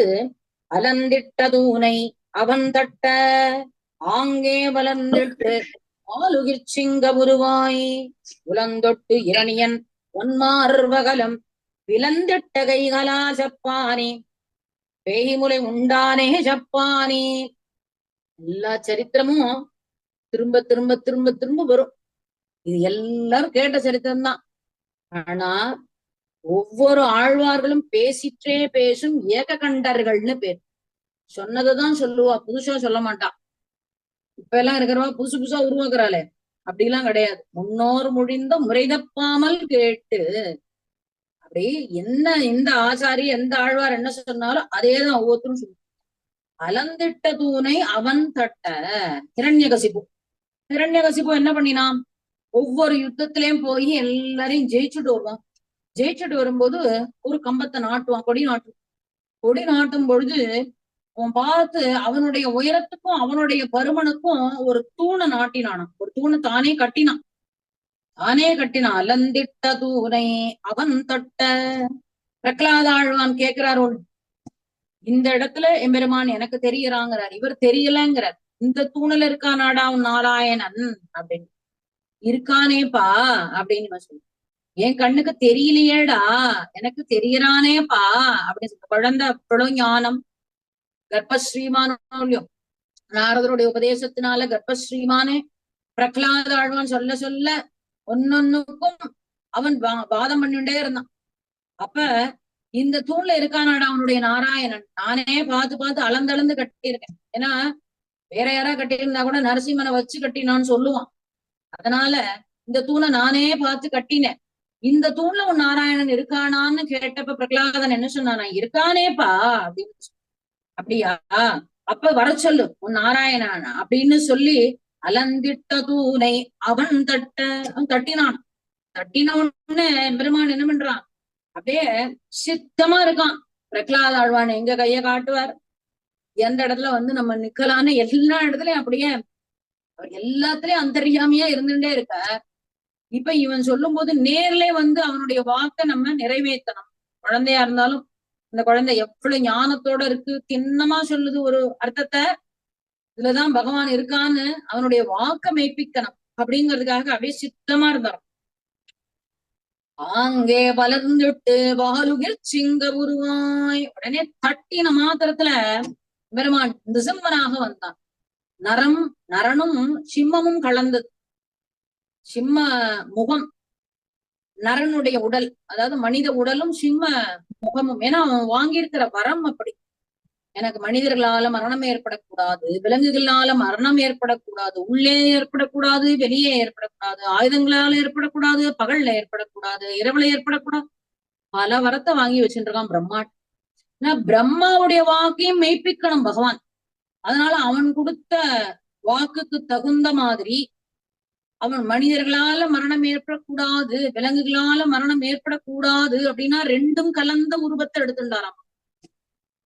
அலந்திட்ட தூணை அவன் தட்ட ஆங்கே வளர்ந்திட்டு ஆளுகிர் சிங்க உருவாய் உலந்தொட்டு இரணியன் ஒன்மார்வகலம் விலந்திட்ட கைகளா சப்பானி பேய்முலை உண்டானே சப்பானி. எல்லா சரித்திரமும் திரும்ப திரும்ப திரும்ப திரும்ப வரும். இது எல்லாரும் கேட்ட சரித்திரம் தான். ஆனா ஒவ்வொரு ஆழ்வார்களும் பேசிற்றே பேசும் ஏக கண்டர்கள்னு பேர். சொன்னதுதான் சொல்லுவா, புதுசா சொல்ல மாட்டா. இப்ப எல்லாம் இருக்கிறவா புதுசு புதுசா உருவாக்குறாளே, அப்படிலாம் கிடையாது. முன்னோர் முழிந்த முறைதப்பாமல் கேட்டு அப்படி என்ன இந்த ஆசாரி எந்த ஆழ்வார் என்ன சொன்னாலும் அதேதான் ஒவ்வொருத்தரும் சொல்லுவோம். அலந்திட்ட தூணை அவன் தட்ட. ஹிரண்யகசிபு ஹிரண்யகசிபு என்ன பண்ணினான்? ஒவ்வொரு யுத்தத்திலயும் போய் எல்லாரையும் ஜெயிச்சுட்டு வருவான். ஜெயிச்சுட்டு வரும்போது ஒரு கம்பத்தை நாட்டுவான், கொடி நாட்டுவான். கொடி நாட்டும் பொழுது அவன் பார்த்து அவனுடைய உயரத்துக்கும் அவனுடைய பருமனுக்கும் ஒரு தூணை நாட்டினானான். ஒரு தூணை தானே கட்டினான். அலந்திட்ட தூணை அவன் தட்ட. பிரகலாத ஆழ்வான் கேட்கிறாரோள், இந்த இடத்துல எம்பெருமான் எனக்கு தெரியறாங்கிறார், இவர் தெரியலங்கிறார். இந்த தூணில இருக்கானாடா உன் நாராயணன் அப்படின்னு. இருக்கானேப்பா அப்படின்னு சொல்லு. என் கண்ணுக்கு தெரியலையேடா, எனக்கு தெரியறானேப்பா அப்படின்னு சொல்ல. குழந்தை அவ்வளவு ஞானம். கர்ப்பஸ்ரீமானோ நாரதருடைய உபதேசத்தினால கர்ப்பஸ்ரீமானே பிரகலாத ஆழ்வான் சொல்ல சொல்ல ஒன்னொன்னுக்கும் அவன் வாதம் பண்ணிட்டே இருந்தான். அப்ப இந்த தூண்ல இருக்கானாடா அவனுடைய நாராயணன். நானே பார்த்து பார்த்து அளந்தளந்து கட்டியிருக்கேன். ஏன்னா வேற யாரா கட்டியிருந்தா கூட நரசிம்மனை வச்சு கட்டினான்னு சொல்லுவான். அதனால இந்த தூணை நானே பார்த்து கட்டினேன். இந்த தூண்ல உன் நாராயணன் இருக்கானான்னு கேட்டப்ப பிரகலாதன் என்ன சொன்னானா? இருக்கானேப்பா அப்படின்னு. அப்படியா? அப்ப வர சொல்லு உன் நாராயணன் அப்படின்னு சொல்லி அலந்திட்ட தூணை அவன் தட்ட. அவன் தட்டினான். தட்டின உடனே பெருமான் என்ன பண்றான்? அப்படியே சித்தமா இருக்கான். பிரகலாத ஆழ்வான் எங்க கைய காட்டுவார், எந்த இடத்துல வந்து நம்ம நிக்கலான்னு எல்லா இடத்துலயும் அப்படியே எல்லாத்துலயும் அந்தரியாமையா இருந்துட்டே இருக்க. இப்ப இவன் சொல்லும் போது நேர்ல வந்து அவனுடைய வாக்கை நம்ம நிறைவேற்றணும். குழந்தையா இருந்தாலும் இந்த குழந்தை எவ்வளவு ஞானத்தோட இருக்கு, திண்ணமா சொல்லுது ஒரு அர்த்தத்தை. இதுலதான் பகவான் இருக்கான்னு அவனுடைய வாக்க மெய்ப்பிக்கணும் அப்படிங்கிறதுக்காக அப்படியே சித்தமா இருந்தார். ஆங்கே வளர்ந்துட்டு வாலுகிர் சிங்க உருவாய். உடனே தட்டின மாத்திரத்துல பெருமான் நிசம்மனாக வந்தான். நரனும் சிம்மமும் கலந்தது. சிம்ம முகம், நரனுடைய உடல், அதாவது மனித உடலும் சிம்ம முகமும். ஏன்னா அவன் வாங்கியிருக்கிற வரம் அப்படி. எனக்கு மனிதர்களால மரணம் ஏற்படக்கூடாது, விலங்குகளால மரணம் ஏற்படக்கூடாது, உள்ளே ஏற்படக்கூடாது, வெளியே ஏற்படக்கூடாது, ஆயுதங்களால ஏற்படக்கூடாது, பகல்ல ஏற்படக்கூடாது, இரவுல ஏற்படக்கூடாது, பல வரத்தை வாங்கி வச்சுட்டு இருக்கான் பிரம்மா. பிரம்மாவுடைய வாக்கையும் மெய்ப்பிக்கணும் பகவான். அதனால அவன் கொடுத்த வாக்குக்கு தகுந்த மாதிரி அவன் மனிதர்களால மரணம் ஏற்படக்கூடாது, விலங்குகளால மரணம் ஏற்படக்கூடாது அப்படின்னா ரெண்டும் கலந்த உருவத்தை எடுத்துட்டாராம்.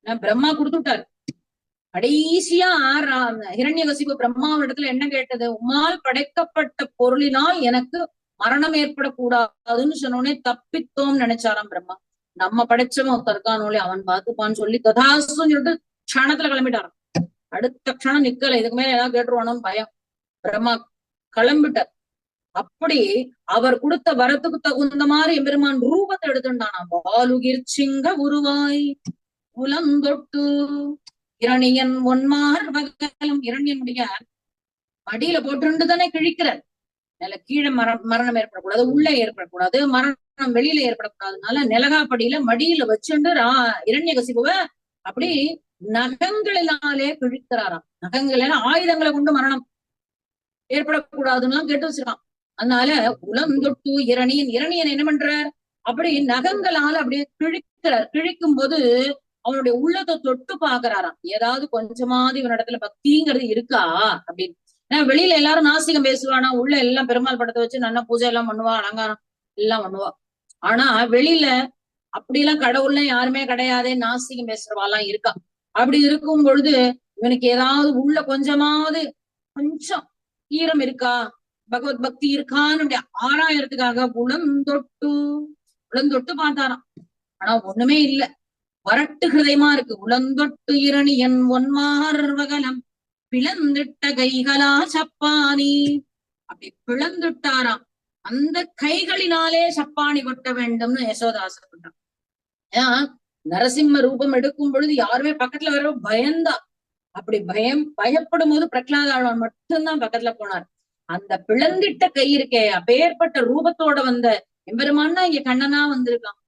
பிரம்மா கொடுத்துட்டாரு. கடைசியா ஹிரண்யகசிபு பிரம்மாவிடத்துல என்ன கேட்டது? உம்மால் படைக்கப்பட்ட பொருளினால் எனக்கு மரணம் ஏற்படக்கூடாதுன்னு சொன்னோடனே தப்பித்தோம் நினைச்சாராம் பிரம்மா. நம்ம படைச்சவன் ஒருத்தர் இருக்கானோலே அவன் பார்த்துப்பான்னு சொல்லி ததாசுன்னு சொல்லிட்டு க்ஷணத்துல கிளம்பிட்டாராம். அடுத்த க்ஷணம் நிக்கல, இதுக்கு மேல ஏதாவது கேட்டுருவானோன்னு பயம். பிரம்மா கிளம்பிட்டார். அப்படி அவர் கொடுத்த வரத்துக்கு தகுந்த மாதிரி எம்பெருமான் ரூபத்தை எடுத்துட்டானா. பாலுகிர் சிங்க உருவாய் உலந்தொட்டு இரணியன் ஒன்மார் வகலும். இரணியனுடைய மடியில போட்டு தானே கிழிக்கிறார். நில கீழே மரணம் ஏற்படக்கூடாது, உள்ளே ஏற்படக்கூடாது, மரணம் வெளியில ஏற்படக்கூடாதுனால நிலகாப்படியில மடியில வச்சுண்டு இரண்யகசிபுவ அப்படி நகங்களினாலே கிழிக்கிறாராம். நகங்கள் ஆயுதங்களை கொண்டு மரணம் ஏற்படக்கூடாதுன்னு கேட்டு வச்சிருக்கான். அதனால உலந்தொட்டு இரணியன் என்ன பண்றார்? அப்படி நகங்களால அப்படியே கிழிக்கிறார். கிழிக்கும் போது அவனுடைய உள்ளத்தை தொட்டு பாக்குறாராம். ஏதாவது கொஞ்சமாவது இவனிடத்துல பக்திங்கிறது இருக்கா அப்படின்னு. ஏன்னா வெளியில எல்லாரும் நாஸ்திகம் பேசுவானா, உள்ள எல்லாம் பெருமாள் படத்தை வச்சு நல்லா பூஜை எல்லாம் பண்ணுவா, அலங்காரம் எல்லாம் பண்ணுவா. ஆனா வெளியில அப்படிலாம் கடவுள்ல யாருமே கிடையாதே, நாஸ்திகம் பேசுறவாலாம் இருக்கா. அப்படி இருக்கும் பொழுது இவனுக்கு ஏதாவது உள்ள கொஞ்சமாவது கொஞ்சம் ஈரம் இருக்கா, பகவத் பக்தி இருக்கான்னு ஆராயறதுக்காக உளந்தொட்டு பார்த்தாராம். ஆனா ஒண்ணுமே இல்ல, வரட்டு ஹிருதயமா இருக்கு. உளந்தொட்டு இரணியன் ஒன்மார்வகலம் பிளந்திட்ட கைகளா சப்பானி. அப்படி பிளந்துட்டாராம். அந்த கைகளினாலே சப்பானி கொட்ட வேண்டும்னு யசோதா ஆசைப்பட்டான். ஏன்னா நரசிம்ம ரூபம் எடுக்கும் பொழுது யாருமே பக்கத்துல வர பயந்தா. அப்படி பயப்படும் போது பிரகலாதாழ்வான் மட்டும்தான் பக்கத்துல போனார். அந்த பிளந்திட்ட கை இருக்கே, அப்பேற்பட்ட ரூபத்தோட வந்த எம்பெருமான்னா இங்க கண்ணனா வந்திருக்கான்.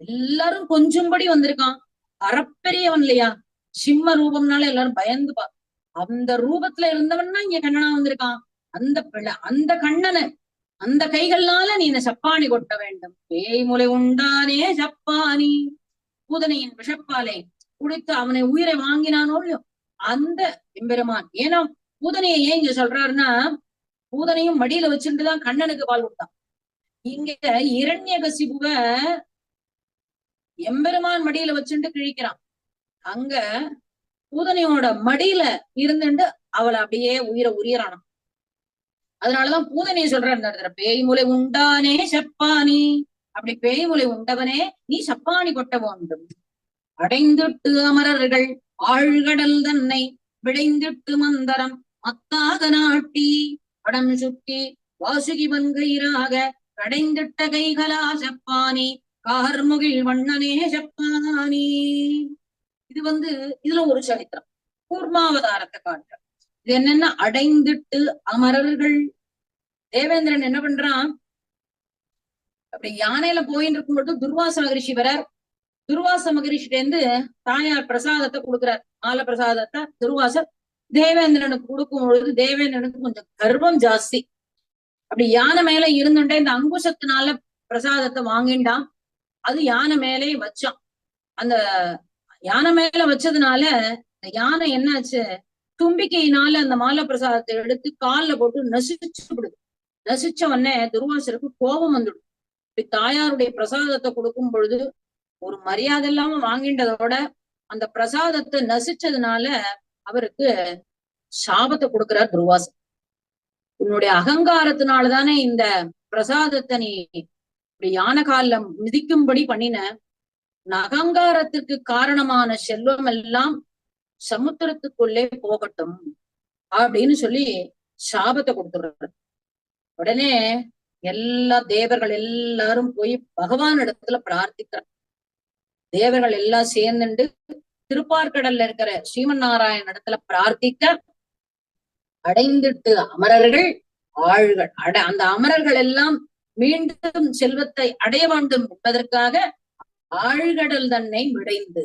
எல்லாரும் கொஞ்சம்படி வந்திருக்கான். அறப்பெரியவன் இல்லையா, சிம்ம ரூபம்னால எல்லாரும் பயந்துப்பா. அந்த ரூபத்துல இருந்தவன்னா இங்க கண்ணனா வந்திருக்கான். அந்த கண்ணனை அந்த கைகள்னால நீ இந்த சப்பானி கொட்ட வேண்டும். பேய்முலை உண்டானே சப்பானி. பூதனையின் விஷப்பாலை குடித்து அவனை உயிரை வாங்கினானோ அந்த எம்பெருமான். ஏன்னா பூதனையை ஏன் இங்க சொல்றாருன்னா, பூதனையும் மடியில வச்சுட்டுதான் கண்ணனுக்கு பால் கொடுத்தான். இங்க இரண்யகசிபுவ எம்பெருமான் மடியில வச்சுட்டு கிழிக்கிறான். அங்க பூதனையோட மடியில இருந்துட்டு அவளை அப்படியே உரியறானாம். அதனாலதான் பூதனையை சொல்ற இந்த இடத்துல பேய்முலை உண்டானே சப்பானி. அப்படி பேய்முலை உண்டவனே நீ சப்பானி கொட்ட வேண்டும். அடைந்துட்டு அமரர்கள் ஆழ்கடல் தன்னை விடைந்திட்டு மந்தரம் மத்தாக நாட்டி படம் சுட்டி வாசுகி வன்கயிறாக கடைந்திட்ட கைகளா சப்பானி கார்முகில் வண்ணனே சப்பானி. இது இதுல ஒரு சரித்திரம். கூர்மாவதாரத்தை காட்டுற. இது என்னன்னா, அடைந்துட்டு அமரர்கள். தேவேந்திரன் என்ன பண்றான், அப்படி யானையில போயின்னு இருக்கும் பொழுது துர்வாச மகரிஷி வரார். துர்வாச மகரிஷிட்ட இருந்து தாயார் பிரசாதத்தை கொடுக்கிறார். மால பிரசாதத்தை துர்வாசர் தேவேந்திரனுக்கு கொடுக்கும் பொழுது தேவேந்திரனுக்கு கொஞ்சம் கர்வம் ஜாஸ்தி. அப்படி யானை மேல இருந்துட்டே இந்த அங்குசத்தினால பிரசாதத்தை வாங்கிண்டான். அது யானை மேலே வச்சான். அந்த யானை மேல வச்சதுனால இந்த யானை என்னாச்சு, தும்பிக்கையினால அந்த மால பிரசாதத்தை எடுத்து கால்ல போட்டு நசிச்சு விடுது. நசிச்ச உடனே துர்வாசருக்கு கோபம் வந்துடும். இப்படி தாயாருடைய பிரசாதத்தை கொடுக்கும் பொழுது ஒரு மரியாதை இல்லாம வாங்கின்றதோட அந்த பிரசாதத்தை நசிச்சதுனால அவருக்கு சாபத்தை கொடுக்கிறார் துர்வாசர். உன்னுடைய அகங்காரத்தினாலதானே இந்த பிரசாதத்தை நீ இப்படி யானை கால்ல மிதிக்கும்படி பண்ணின. அகங்காரத்திற்கு காரணமான செல்வம் எல்லாம் சமுத்திரத்துக்குள்ளே போகட்டும் அப்படின்னு சொல்லி சாபத்தை கொடுத்துடுறாரு. உடனே எல்லா தேவர்கள் எல்லாரும் போய் பகவான் இடத்துல பிரார்த்திக்கிறார். தேவர்கள் எல்லாம் சேர்ந்துண்டு திருப்பார்கடல்ல இருக்கிற ஸ்ரீமன் நாராயண இடத்துல பிரார்த்திக்க அடைந்திட்டு அமரர்கள் ஆழ்கள் அந்த அமரர்கள் எல்லாம் மீண்டும் செல்வத்தை அடைய வேண்டும் என்பதற்காக ஆழ்கடல் தன்னை விடைந்து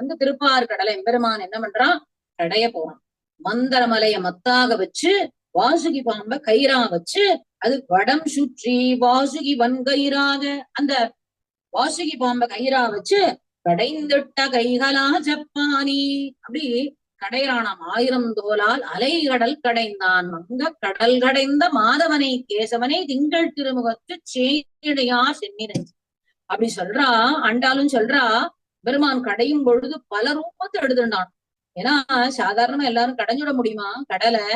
அந்த திருப்பார்கடலை எம்பெருமான் என்ன பண்றான், கடைய போறான். மந்தரமலைய மத்தாக வச்சு வாசுகி பாம்ப கயிறா வச்சு அது வடம் சுற்றி வாசுகி வன்கயிறாக அந்த வாசுகி பாம்ப கயிறா வச்சு கடைந்திட்ட கைகளா ஜப்பானி அப்படி கடைரானாம். 1000 தோலால் அலைகடல் கடைந்தான் மங்க கடல் கடைந்த மாதவனை கேசவனை திங்கள் திருமுகத்து சேடையா சென்னினை அப்படி சொல்றா. ஆண்டாலும் சொல்றா பெருமான் கடையும் பொழுது பல ரூபத்தை எடுத்துட்டான். ஏன்னா சாதாரணமா எல்லாரும் கடைஞ்சுட முடியுமா கடலை?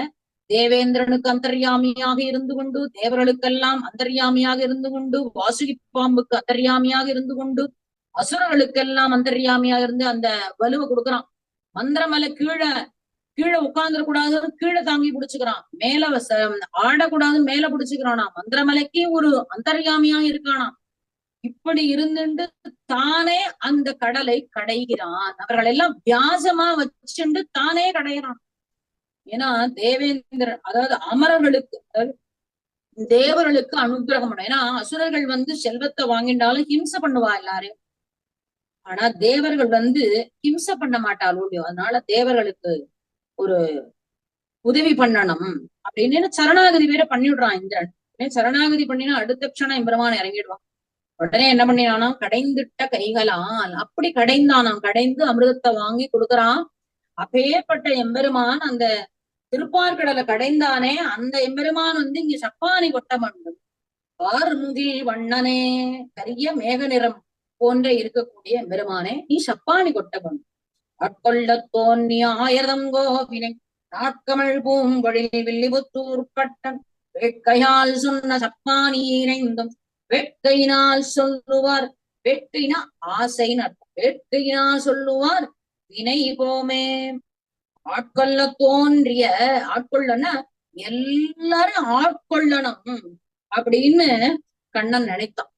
தேவேந்திரனுக்கு அந்தர்யாமியாக இருந்து கொண்டு, தேவர்களுக்கெல்லாம் அந்தர்யாமியாக இருந்து கொண்டு, வாசுகி பாம்புக்கு அந்தர்யாமியாக இருந்து கொண்டு, அசுரர்களுக்கெல்லாம் அந்தர்யாமியாக இருந்து அந்த வலுவை கொடுக்குறான். மந்திரமலை கீழே கீழே உட்கார்ந்துடக்கூடாதுன்னு கீழே தாங்கி பிடிச்சுக்கிறான், மேல ஆடக்கூடாதுன்னு மேல பிடிச்சுக்கிறானா. மந்திரமலைக்கு ஒரு அந்தர்யாமியா இருக்கானா. இப்படி இருந்துட்டு தானே அந்த கடலை கடைகிறான். அவர்கள் எல்லாம் வியாசமா வச்சுண்டு தானே கடைகிறான். ஏன்னா தேவேந்திரன் அதாவது அமரர்களுக்கு தேவர்களுக்கு அனுகிரகம் பண்ணும். ஏன்னா அசுரர்கள் செல்வத்தை வாங்கிட்டாலும் ஹிம்சை பண்ணுவா எல்லாரையும். ஆனா தேவர்கள் ஹிம்சை பண்ண மாட்டாளோ. அதனால தேவர்களுக்கு ஒரு உதவி பண்ணணும் அப்படின்னு சரணாகதி வேற பண்ணிவிடுறான் இந்திரன். சரணாகதி பண்ணினா அடுத்த க்ஷணம் எம்பெருமான் இறங்கிடுவான். உடனே என்ன பண்ணினானா, கடைந்திட்ட கைகளால் அப்படி கடைந்தானாம். கடைந்து அமிர்தத்தை வாங்கி கொடுக்குறான். அப்பேற்பட்ட எம்பெருமான் அந்த திருப்பார்கடலை கடைந்தானே அந்த எம்பெருமான் இங்க சப்பானி கொட்ட வேண்டும். ஆறுமுகில் வண்ணனே, கரிய மேக நிறம் போன்ற இருக்கக்கூடிய எம்பெருமானே நீ சப்பானி கொட்ட வேண்டும். ஆட்கொள்ள தோன்றிய 1000 கோவினை நாட்கமழ் பூம்பொழில் வில்லிபுத்தூர் பட்டன் வேட்கையால் சொன்ன சப்பானி இணைந்தும் வேட்கையினால் சொல்லுவார். வேட்கைனா ஆசை நட்பு. வேட்கையினால் சொல்லுவார் வினை போமே. ஆட்கொள்ள தோன்றிய ஆட்கொள்ளனா எல்லாரும் ஆட்கொள்ளணும் அப்படின்னு கண்ணன் நினைத்தான்.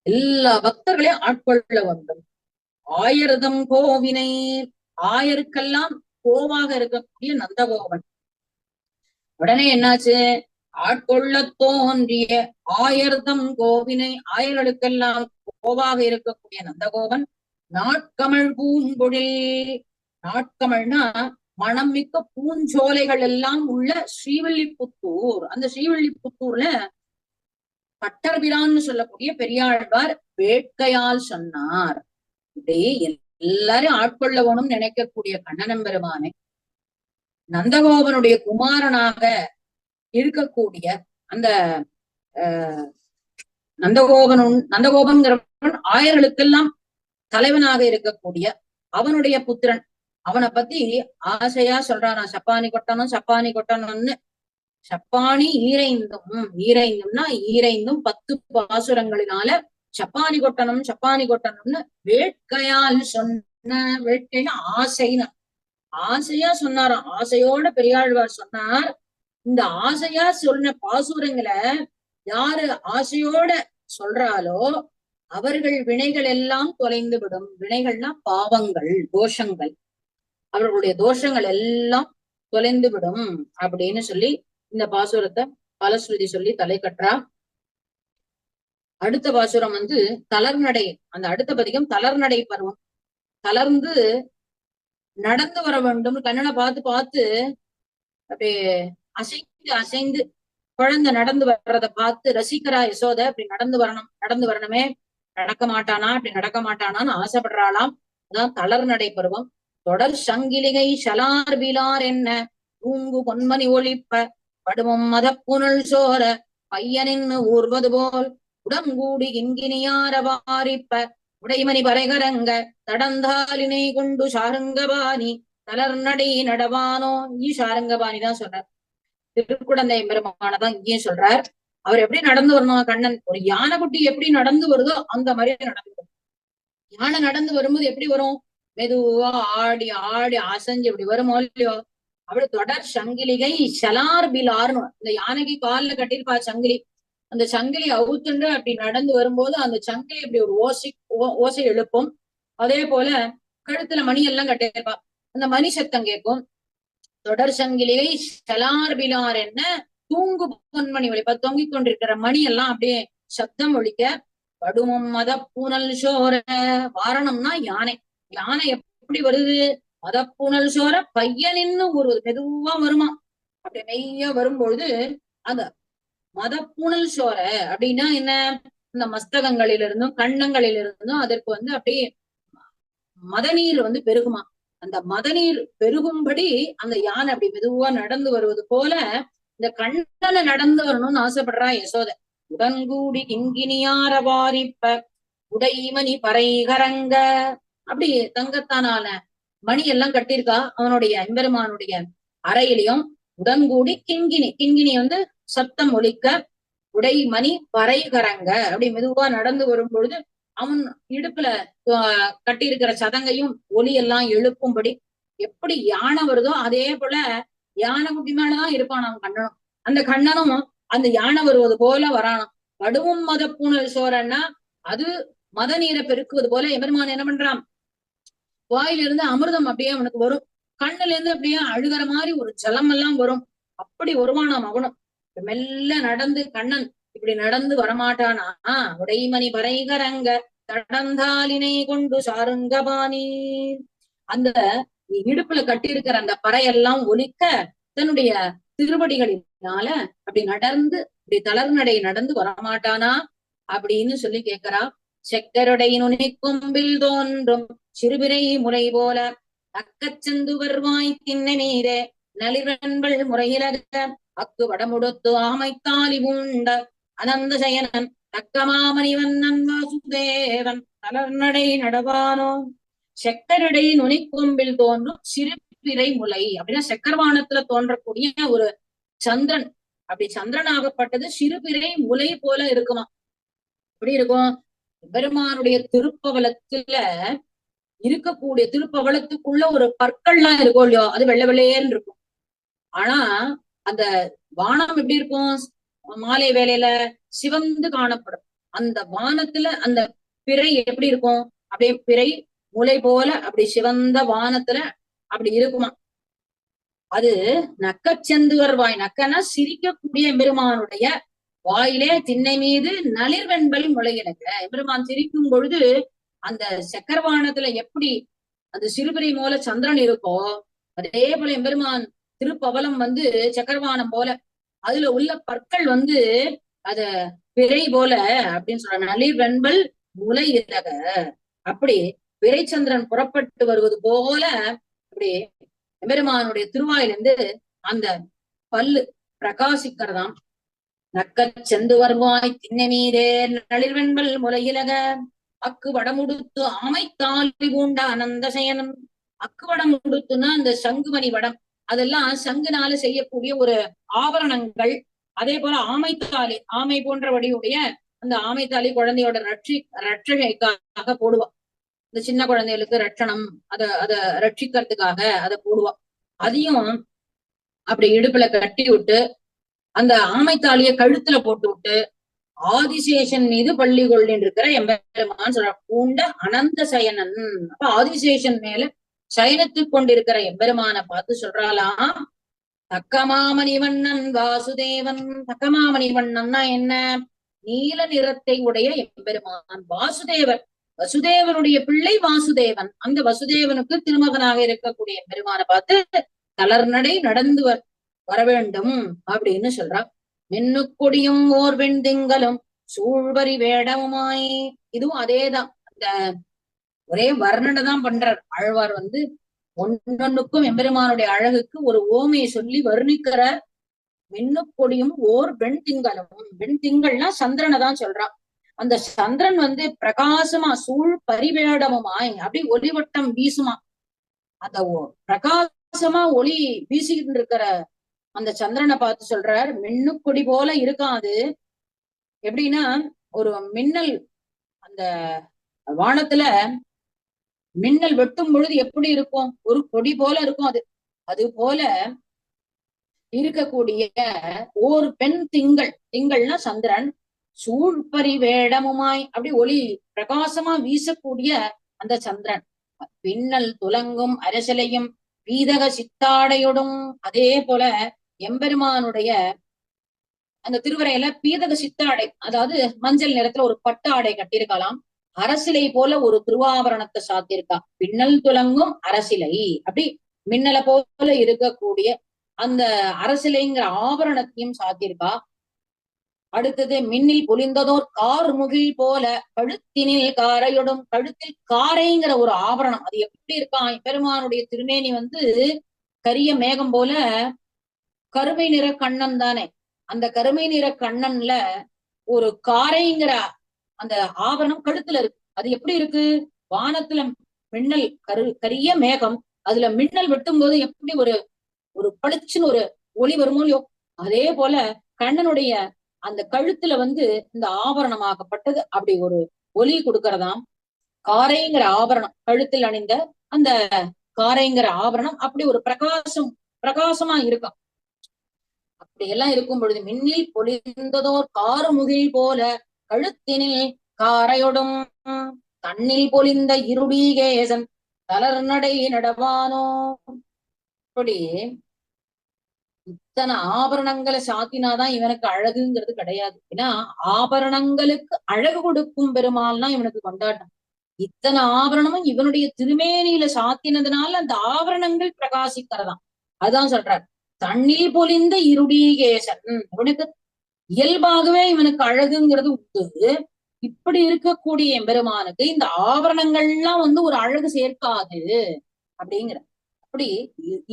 எல்லா பக்தர்களையும் ஆட்கொள்ள வேண்டும். 1000 கோவினை, 1000க்கெல்லாம் கோவாக இருக்கக்கூடிய நந்தகோபன். உடனே என்னாச்சு, ஆட்கொள்ள தோன்றிய 1000 கோவினை, 1000களுக்கெல்லாம் கோவாக இருக்கக்கூடிய நந்தகோபன் நாட்கமழ் பூம்பொழில். நாட்கமழ்னா மனம் மிக்க பூஞ்சோலைகள் எல்லாம் உள்ள ஸ்ரீவில்லிபுத்தூர். அந்த ஸ்ரீவில்லிபுத்தூர்ல பட்டர்பிரான்னு சொல்லக்கூடிய பெரியாழ்வார் வேட்கையால் சொன்னார். இப்படி எல்லாரும் ஆட்கொள்ளவனும் நினைக்கக்கூடிய கண்ணனம் பெருமானை நந்தகோபனுடைய குமாரனாக இருக்கக்கூடிய அந்த நந்தகோபன்கிறவன் 1000களுக்கெல்லாம் தலைவனாக இருக்கக்கூடிய அவனுடைய புத்திரன். அவனை பத்தி ஆசையா சொல்றான், சப்பானி கொட்டணும் சப்பானி கொட்டணும்னு. சப்பானி ஈரைந்தும்னா 10 பாசுரங்களினால சப்பானி கொட்டணும் சப்பானி கொட்டணும்னு வேட்கையால் சொன்ன. வேட்கைன்னு ஆசைன்னு ஆசையா சொன்னாராம். ஆசையோட பெரியாழ்வார் சொன்னார். இந்த ஆசையா சொன்ன பாசுரங்களை யாரு ஆசையோட சொல்றாலோ அவர்கள் வினைகள் எல்லாம் தொலைந்து விடும். வினைகள்னா பாவங்கள், தோஷங்கள். அவர்களுடைய தோஷங்கள் எல்லாம் தொலைந்து விடும் அப்படின்னு சொல்லி இந்த பாசுரத்தை பலஸ்ருதி சொல்லி தலை கற்றா. அடுத்த பாசுரம் தளர்நடை. அந்த அடுத்த பதிகம் தளர்நடை பருவம். தளர்ந்து நடந்து வர வேண்டும். கண்ணனை பார்த்து அப்படியே அசைந்து குழந்தை நடந்து வர்றதை பார்த்து ரசிக்கிறா யசோத. அப்படி நடந்து வரணுமே, நடக்க மாட்டானா, அப்படி நடக்க மாட்டானான்னு ஆசைப்படுறாளாம். அதான் தளர்நடை பருவம். தொடர் சங்கிலிகை ஷலார் விலார் என்ன தூங்கு பொன்மணி ஒளிப்ப படுமம் மதப்புனல் சோர பையனின் ஊர்வது போல் உடங்கூடி இங்கினியார வாரிப்ப உடைமணி பறைகரங்க தடந்தாலினை கொண்டு சாருங்கபாணி தளர்நடை நடவானோ. இங்கேயும் சாருங்கபாணி தான் சொல்றார். திருக்குடந்தை பெருமானதான் இங்கேயும் சொல்றார். அவர் எப்படி நடந்து வரணும், கண்ணன் ஒரு யானை குட்டி எப்படி நடந்து வருதோ அந்த மாதிரி நடந்து வரும். யானை நடந்து வரும்போது எப்படி வரும், மெதுவா ஆடி ஆடி அசைஞ்சு இப்படி வருமோ இல்லையோ. அப்படி தொடர் சங்கிலிகை ஷலார் பிலார்னு இந்த யானைக்கு காலில் கட்டிருப்பா சங்கிலி. அந்த சங்கிலி அவுத்துண்டு அப்படி நடந்து வரும்போது அந்த சங்கிலி அப்படி ஒரு ஓசை எழுப்பும். அதே போல கழுத்துல மணி எல்லாம் கட்டியிருப்பா. அந்த மணி சத்தம் கேட்கும். தொடர் சங்கிலியை ஷலார்பிலார் என்ன தூங்கு பொன்மணி ஒலிப்ப தொங்கிக் கொண்டிருக்கிற மணி எல்லாம் அப்படியே சப்தம் ஒலிக்க, கடுமும் மத பூனல் சோர. வாரணம்னா யானை. யானை எப்படி வருது? மத பூனல் சோர பையனின்னு ஒரு மெதுவா வருமா. அப்படி மெய்யா வரும்பொழுது அந்த மத பூனல் சோர அப்படின்னா என்ன? இந்த மஸ்தகங்களிலிருந்தும் கண்ணங்களிலிருந்தும் அதற்கு வந்து அப்படியே மதநீர் வந்து பெருகுமா. அந்த மதநீர் பெருகும்படி அந்த யானை அப்படி மெதுவா நடந்து வருவது போல இந்த கண்ணனை நடந்து வரணும்னு ஆசைப்படுறா யசோத. உடன்கூடி கிங்கினியார வாரிப்ப உடைமணி பறைகரங்க. அப்படி தங்கத்தானால மணி எல்லாம் கட்டியிருக்கா அவனுடைய எம்பெருமானுடைய அறையிலையும். உடன்கூடி கிங்கினி, கிங்கினி வந்து சப்தம் ஒலிக்க, உடை மணி பறைகரங்க அப்படி மெதுவா நடந்து வரும் பொழுது அவன் இடுப்புல கட்டியிருக்கிற சதங்கையும் ஒலி எல்லாம் எழுப்பும்படி. எப்படி யானை வருதோ அதே போல யானை குட்டி மேலதான் இருப்பான் அவன் கண்ணனும். அந்த கண்ணனும் அந்த யானை வருவது போல வரானாம். கடுவும் மத பூனல் சோரன்னா அது மத நீரை பெருக்குவது போல எபெருமான் என்ன பண்றான்? வாயிலிருந்து அமிர்தம் அப்படியே அவனுக்கு வரும். கண்ணுல இருந்து அப்படியே அழுகிற மாதிரி ஒரு ஜலம் எல்லாம் வரும். அப்படி வருவானாம் அவனும். மெல்ல நடந்து கண்ணன் இப்படி நடந்து வரமாட்டானா. உடைமணி பறைகரங்க தடந்தாலினை கொண்டு சாருங்கபாணி. அந்த இடுப்புல கட்டியிருக்கிற அந்த பறையெல்லாம் ஒலிக்க தன்னுடைய திருவடிகளினால அப்படி நடந்து இப்படி தளர்நடை நடந்து வரமாட்டானா அப்படின்னு சொல்லி கேட்கிறா. செக்கருடை நுனி கொம்பில் தோன்றும் சிறுபிரை முறை போல அக்கச்சந்து வருவாய் திண்ணை மீதே நளிரன்பள் முறையிலக அக்கு வடமுடுத்து ஆமைத்தாலி பூண்ட அனந்த சயனன் தக்கமாமணிவண்ணன் வாசுதேவன் தளர்நடை நடவானோ. செக்கருடை நுனிக்கொம்பில் தோன்றும் சிறுபிறை முலை அப்படின்னா செக்கர்வானத்துல தோன்றக்கூடிய ஒரு சந்திரன். அப்படி சந்திரன் ஆகப்பட்டது சிறுபிறை முலை போல இருக்குமா. எப்படி இருக்கும்? பெருமானுடைய திருப்பவளத்துல இருக்கக்கூடிய திருப்பவளத்துக்குள்ள ஒரு பற்கள்லாம் இருக்கும் இல்லையோ, அது வெள்ளை வெள்ளையேன்னு இருக்கும். ஆனா அந்த வானம் எப்படி இருக்கும்? மாலை வேலையில சிவந்து காணப்படும். அந்த வானத்துல அந்த பிறை எப்படி இருக்கும்? அப்படியே பிறை முலை போல அப்படி சிவந்த வானத்துல அப்படி இருக்குமா. அது நக்கச்செந்துவர் வாய். நக்கனா சிரிக்கக்கூடிய எம்பெருமானுடைய வாயிலே திண்ணை மீது நளிர்வெண்பல் முளையினங்க. எம்பெருமான் சிரிக்கும் பொழுது அந்த சக்கரவானத்துல எப்படி அந்த சிறுபிறை போல சந்திரன் இருக்கோ அதே போல எம்பெருமான் திருப்பவலம் வந்து சக்கரவானம் போல அதுல உள்ள பற்கள் வந்து அத பிறை போல அப்படின்னு சொல்ற. நளிர் வெண்பல் முலை இலக. அப்படி பிறைச்சந்திரன் புறப்பட்டு வருவது போல அப்படி எம்பெருமானுடைய திருவாயிலிருந்து அந்த பல்லு பிரகாசிக்கிறதாம். நக்கச் செந்து வருவாய் திண்ணை மீதே நளிர்வெண்பல் முலையிலக அக்கு வடமுடுத்து ஆமைத்தாலி பூண்ட அனந்த சயனம். அக்கு வடம் உடுத்துன்னா அந்த சங்குமணி வடம், அதெல்லாம் சங்குனால செய்யக்கூடிய ஒரு ஆபரணங்கள். அதே போல ஆமைத்தாலி, ஆமை போன்ற வடிவுடைய அந்த ஆமைத்தாலி குழந்தையோட ரட்சகைக்காக போடுவா. இந்த சின்ன குழந்தைகளுக்கு ரட்சணம் அத ரட்சிக்கிறதுக்காக அதை போடுவா. அதையும் அப்படி இடுப்புல கட்டி விட்டு அந்த ஆமைத்தாலிய கழுத்துல போட்டு விட்டு ஆதிசேஷன் மீது பள்ளி கொள்ளின்னு இருக்கிற எம்பெருமான் சொல்ற. பூண்ட அனந்த சயனன். அப்ப ஆதிசேஷன் மேல சயனத்துக் கொண்டிருக்கிற எம்பெருமான பார்த்து சொல்றாளாம், தக்கமாமணிவண்ணன் வாசுதேவன். தக்கமாமணிவண்ணன்னா என்ன? நீல நிறத்தை உடைய எம்பெருமான் வாசுதேவர். வசுதேவனுடைய பிள்ளை வாசுதேவன். அந்த வசுதேவனுக்கு திருமகனாக இருக்கக்கூடிய எம்பெருமான பார்த்து தளர்நடை நடந்து வர வேண்டும் அப்படின்னு சொல்றா. மின்னுக்கொடியும் ஓர் வெண் திங்களும் சூழ்வரி வேடமுமாய். இதுவும் அதேதான். அந்த ஒரே வர்ணனை தான் பண்றார் ஆழ்வார். வந்து ஒன்னொன்னுக்கும் எம்பெருமானுடைய அழகுக்கு ஒரு ஓமையை சொல்லி வர்ணிக்கிறார். மின்னுக்கொடியும் ஓர் வெண் திங்களும். வெண் திங்கள்னா சந்திரனை தான் சொல்றான். அந்த சந்திரன் வந்து பிரகாசமா சூழ் பரிவேடமுமாய் அப்படி ஒளிவட்டம் வீசுமா. அந்த பிரகாசமா ஒளி வீசிக்கிட்டு இருக்கிற அந்த சந்திரனை பார்த்து சொல்றார், மின்னுக்கொடி போல இருக்கான் அது. எப்படின்னா ஒரு மின்னல் அந்த வானத்துல மின்னல் வெட்டும் பொழுது எப்படி இருக்கும்? ஒரு கொடி போல இருக்கும் அது. அது போல இருக்கக்கூடிய ஓர் பெண் திங்கள். திங்கள்னா சந்திரன். சூழ்பரி வேடமுமாய் அப்படி ஒளி பிரகாசமா வீசக்கூடிய அந்த சந்திரன். பின்னல் துலங்கும் அரசலையும் பீதக சித்தாடையோடும். அதே போல எம்பெருமானுடைய அந்த திருவரையில பீதக சித்தாடை, அதாவது மஞ்சள் நிறத்துல ஒரு பட்டு ஆடை கட்டியிருக்கலாம். அரசிலை போல ஒரு திருவாபரணத்தை சாத்தியிருக்கா. பின்னல் துலங்கும் அரசிலை, அப்படி மின்னலை போல இருக்கக்கூடிய அந்த அரசிலைங்கிற ஆபரணத்தையும் சாத்தியிருக்கா. அடுத்தது மின்னில் பொலிந்ததோர் கார் முகில் போல கழுத்தினில் காரையுடும். கழுத்தில் காரைங்கிற ஒரு ஆபரணம், அது எப்படி இருக்கான் பெருமானுடைய திருமேனி வந்து கரிய மேகம் போல கருமை நிற கண்ணன் தானே. அந்த கருமை நிற கண்ணன்ல ஒரு காரைங்கிற அந்த ஆபரணம் கழுத்துல இருக்கு. அது எப்படி இருக்கு? வானத்துல மின்னல் கரிய மேகம், அதுல மின்னல் வெட்டும் போது எப்படி ஒரு ஒரு பளிச்சுன்னு ஒரு ஒளி வருமோ இல்லையோ, அதே போல கண்ணனுடைய அந்த கழுத்துல வந்து இந்த ஆபரணமாகப்பட்டது அப்படி ஒரு ஒலி கொடுக்கறதாம். காரைங்கிற ஆபரணம், கழுத்தில் அணிந்த அந்த காரைங்கிற ஆபரணம் அப்படி ஒரு பிரகாசமா இருக்கும். அப்படி எல்லாம் இருக்கும் பொழுது மின்னில் பொலிந்ததோர் காரு முகில் போல கழுத்தினில் காரையொடும். தன்னில் பொலிந்த இருடீகேசன் தளர் நடை நடவானோ. அப்படி இத்தனை ஆபரணங்களை சாத்தினாதான் இவனுக்கு அழகுங்கிறது கிடையாது. ஏன்னா ஆபரணங்களுக்கு அழகு கொடுக்கும் பெருமாள்னா இவனுக்கு கொண்டாட்டம். இத்தனை ஆபரணமும் இவனுடைய திருமேனியில சாத்தினதுனால அந்த ஆபரணங்கள் பிரகாசிக்கிறதாம். அதுதான் சொல்றார், தண்ணீர் பொலிந்த இருடீகேசன். இவனுக்கு இயல்பாகவே இவனுக்கு அழகுங்கிறது உண்டு. இப்படி இருக்கக்கூடிய எம்பெருமானுக்கு இந்த ஆபரணங்கள்லாம் வந்து ஒரு அழகு சேர்க்காது அப்படிங்கிற. அப்படி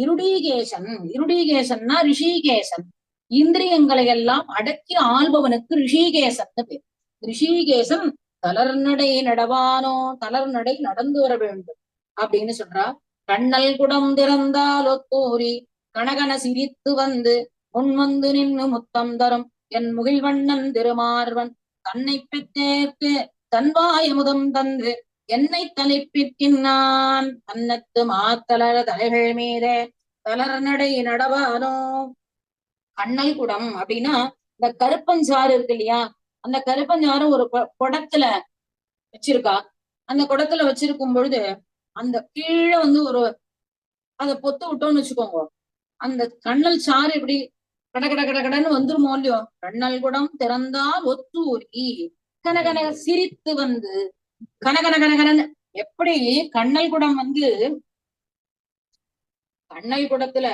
இருடீகேசன், இருடீகேசன்னா ரிஷிகேசன், இந்திரியங்களை எல்லாம் அடக்கி ஆள்பவனுக்கு ரிஷிகேசன் பேர். ரிஷிகேசன் தளர் நடை நடவானோ, தளர் நடை நடந்து வர வேண்டும் அப்படின்னு சொல்றா. கண்ணல் குடம் திறந்தால் ஒத்தோரி கனகன சிரித்து வந்து முன்வந்து நின்னு முத்தம் தரும் என் முகில்வண்ணன் திருமார்வன் தன்னை பெற்றேற்கு தன்வாய முதம் தந்து என்னை தலைப்பிற்கின்னான் தன்னத்து மாத்தளர் தலைகள் மீதே தளர் நடை நடவானோ. கண்ணல் குடம் அப்படின்னா இந்த கருப்பஞ்சாறு இருக்கு இல்லையா, அந்த கருப்பஞ்சாறு ஒரு குடத்துல வச்சிருக்கா. அந்த குடத்துல வச்சிருக்கும் பொழுது அந்த கீழே வந்து ஒரு அதை பொத்து விட்டோம்னு வச்சுக்கோங்க, அந்த கண்ணல் சாறு இப்படி கட கட கட கடன்னு வந்துருமோ இல்லையோ. கண்ணல் குடம் திறந்தால் ஒத்தூரி கனகன சிரித்து வந்து கனகன கனகனன்னு. எப்படி கண்ணல் குடம் வந்து கண்ணல் குடத்துல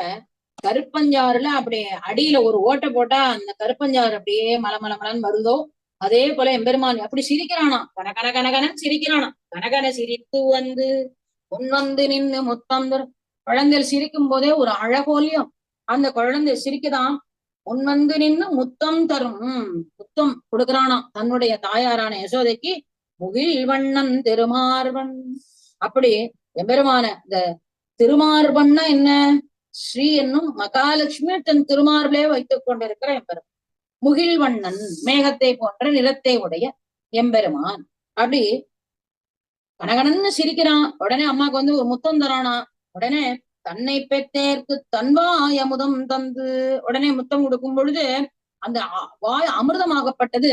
கருப்பஞ்சாறுல அப்படியே அடியில ஒரு ஓட்டை போட்டா அந்த கருப்பஞ்சாறு அப்படியே மலமலன்னு வருதோ, அதே போல எம்பெருமான் அப்படி சிரிக்கிறானா, கனகன கனகனன்னு சிரிக்கிறானா. கனகன சிரித்து வந்து பொன் வந்து நின்னு முத்தம் தரும். குழந்தைகள் சிரிக்கும் போதே ஒரு அழகோலியம். அந்த குழந்தை சிரிக்குதான், பொன் வந்து நின்னு முத்தம் தரும், முத்தம் கொடுக்கிறானா தன்னுடைய தாயாரான யசோதைக்கு. முகில் வண்ணன் திருமார்வன். அப்படி எம்பெருமான இந்த திருமார்பன்னா என்ன, ஸ்ரீ என்னும் மகாலட்சுமி தன் திருமார்பிலே வைத்துக் கொண்டிருக்கிற எம்பெருமான். முகில்வண்ணன் மேகத்தை போன்ற நிறத்தை உடைய எம்பெருமான். அப்படி கனகனன்னு சிரிக்கிறான். உடனே அம்மாக்கு வந்து ஒரு முத்தம் தரானா. உடனே தன்னை பெற்றேற்கு தன்வாய் அமுதம் தந்து, உடனே முத்தம் கொடுக்கும் பொழுது அந்த வாய் அமிர்தமாகப்பட்டது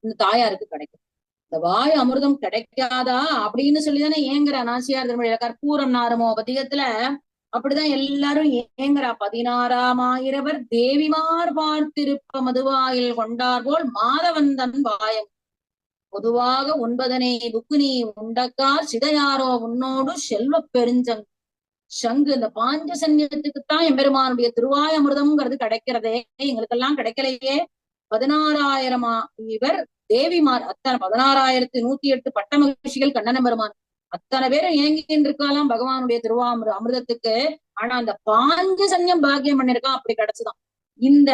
இந்த தாயாருக்கு கிடைக்கும். இந்த வாய் அமிர்தம் கிடைக்காதா அப்படின்னு சொல்லிதானே ஏங்குறா நாச்சியார் திருமொழியில. கற்பூரம் நாரமோ பதிகத்துல அப்படிதான் எல்லாரும் ஏங்குறா. 16,000 தேவிமார் பார்த்திருப்ப மதுவாயில் கொண்டார் போல் மாதவந்தன் வாயம் பொதுவாக உண்பதனை புக்கு நீ உண்டக்கார் சிதையாரோ உன்னோடு செல்வ பெருஞ்சங் சங்கு. இந்த பாஞ்சசன்யத்துக்குத்தான் எம்பெருமானுடைய திருவாய் அமிர்தம்ங்கிறது கிடைக்கிறதே, எங்களுக்கெல்லாம் கிடைக்கலையே. 16,000 தேவிமார், அத்தனை 16,108 பட்ட மகிழ்ச்சிகள் கண்ணன பெருமான் அத்தனை பேரும் ஏங்கின்னு இருக்காலாம் பகவானுடைய திருவாமிர அமிர்தத்துக்கு. ஆனா அந்த பாஞ்சசன்யம் பாக்கியம் பண்ணிருக்கா, அப்படி கிடைச்சுதான். இந்த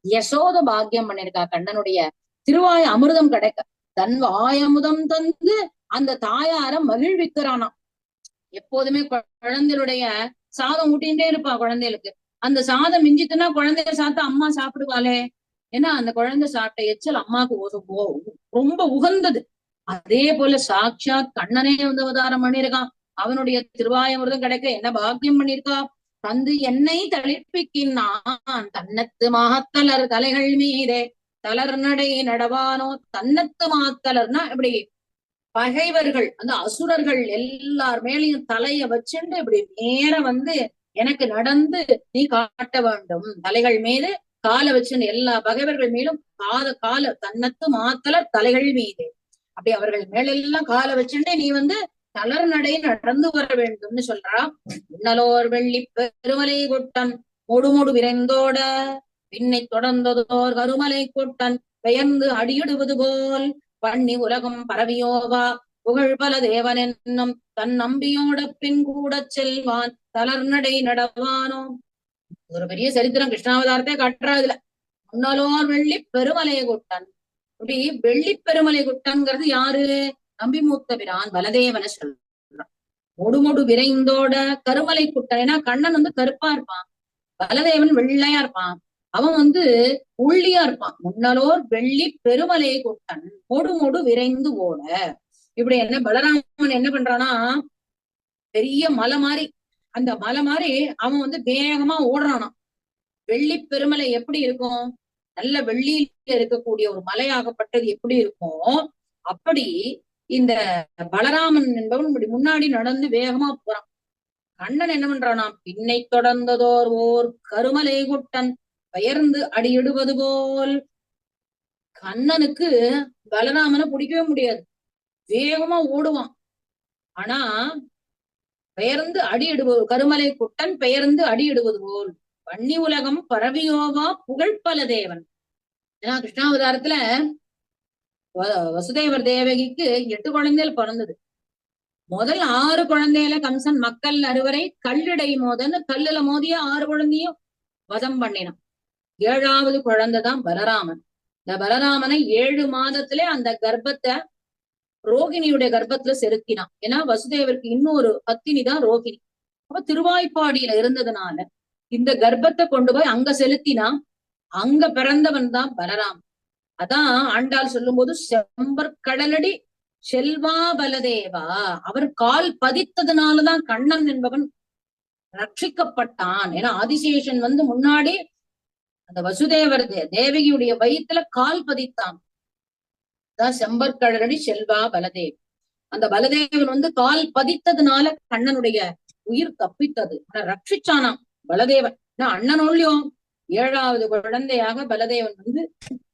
யசோத பாக்கியம் பண்ணிருக்கா கண்ணனுடைய திருவாய் அமிர்தம் கிடைக்க. தன் வாயமுதம் தந்து அந்த தாயார மகிழ்விக்கிறானா. எப்போதுமே குழந்தைகளுடைய சாதம் ஊட்டிகிட்டே இருப்பா குழந்தைகளுக்கு. அந்த சாதம் மிஞ்சிட்டுன்னா குழந்தைய சாப்பிட்டு அம்மா சாப்பிடுவாளே. ஏன்னா அந்த குழந்தை சாப்பிட்ட எச்சல் அம்மாவுக்கு ரொம்ப உகந்தது. அதே போல சாட்சாத் கண்ணனே வந்து அவதாரம் பண்ணிருக்கான். அவனுடைய திருவாயமிர்தம் கிடைக்க என்ன பாக்கியம் பண்ணிருக்கா. தந்து என்னை தளிர்ப்பிக்கின்றான் தன்னத்து மாத்தலர் தலைகள் மீதே தளர் நடை நடவானோ. தன்னத்து மாத்தலர்னா இப்படி பகைவர்கள் அந்த அசுரர்கள் எல்லார் மேலையும் தலைய வச்சுட்டு இப்படி நேர வந்து எனக்கு நடந்து நீ காட்ட வேண்டும். தலைகள் மீது காலை வச்சுன்னு எல்லா பகைவர்கள் மேலும் கால தன்னத்து மாத்தல தலைகள் மீது அப்படி அவர்கள் மேலெல்லாம் காலை வச்சுட்டே நீ வந்து தளர் நடை நடந்து வர வேண்டும்னு சொல்றா. உன்னலோர் வெள்ளி பெருமலை கொட்டன் மொடுமொடு விரைந்தோட பின்னை தொடர்ந்ததோர் கருமலை கொட்டன் பெயர்ந்து அடியிடுவது போல் பண்ணி உலகம் பரவியோவா புகழ் பல தேவன் என்னும் தன் நம்பியோட பின் கூட செல்வான் தளர்நடை நடவானோ. ஒரு பெரிய சரித்திரம் கிருஷ்ணாவதாரத்தை காட்டுறா இதுல. முன்னலோர் வெள்ளி பெருமலை கொட்டன். அப்படி வெள்ளி பெருமலை கொட்டன்கிறது யாரு? நம்பி மூத்த பிரான் பலதேவன சொல்றான். மொடுமொடு விரைந்தோட கருமலை குட்டன். ஏன்னா கண்ணன் வந்து கருப்பா இருப்பான், பலதேவன் வெள்ளையா இருப்பான், அவன் வந்து உள்ளியா இருப்பான். முன்னலோர் வெள்ளி பெருமலை கொட்டன் மொடு விரைந்து ஓட. இப்படி என்ன பலராமன் என்ன பண்றானா, பெரிய மலை மாதிரி அந்த மலை மாதிரி அவன் வந்து வேகமா ஓடுறானா. வெள்ளி பெருமலை எப்படி இருக்கும்? நல்ல வெள்ளியில இருக்கக்கூடிய ஒரு மலையாகப்பட்டது எப்படி இருக்கும், அப்படி இந்த பலராமன் என்பவன் இப்படி முன்னாடி நடந்து வேகமா போறான். கண்ணன் என்ன பண்றானா, பின்னை தொடர்ந்ததோர் ஓர் கருமலை குட்டன் பெயர்ந்து அடியிடுவது போல். கண்ணனுக்கு பலராமனை பிடிக்கவே முடியாது, வேகமா ஓடுவான். ஆனா பெயர்ந்து அடியிடுவது, கருமலை குட்டன் பெயர்ந்து அடியிடுவது போல் வன்னி உலகம் பரவியோவா புகழ்பல தேவன். ஏன்னா கிருஷ்ணாவதாரத்துல வசுதேவர் தேவகிக்கு 8 குழந்தைகள் பிறந்தது. முதல் 6 குழந்தையில கம்சன் மக்கள் அறுவரை கல்லிடை மோதன்னு கல்லுல மோதிய 6 குழந்தையும் வதம் பண்ணினான். 7வது குழந்தைதான் பலராமன். இந்த பலராமனை 7 மாதத்திலே அந்த கர்ப்பத்தை ரோகிணியுடைய கர்ப்பத்துல செலுத்தினான். ஏன்னா வசுதேவருக்கு இன்னொரு பத்தினி தான் ரோகிணி. அப்ப திருவாய்ப்பாடியில இருந்ததுனால இந்த கர்ப்பத்தை கொண்டு போய் அங்க செலுத்தினா, அங்க பிறந்தவன் தான் பலராமன். அதான் ஆண்டாள் சொல்லும் போது செம்பற்கடலடி செல்வா பலதேவா, அவர் கால் பதித்ததுனாலதான் கண்ணன் என்பவன் ரட்சிக்கப்பட்டான். ஏன்னா ஆதிசேஷன் வந்து முன்னாடி அந்த வசுதேவர் தேவகியுடைய வயிற்றுல கால் பதித்தான். அதான் செம்பற்கடலடி செல்வா பலதேவ். அந்த பலதேவன் வந்து கால் பதித்ததுனால கண்ணனுடைய உயிர் தப்பித்தது. ஆனா ரட்சிச்சானாம் பலதேவன். அண்ணனோள்ளியும் 7வது குழந்தையாக பலதேவன் வந்து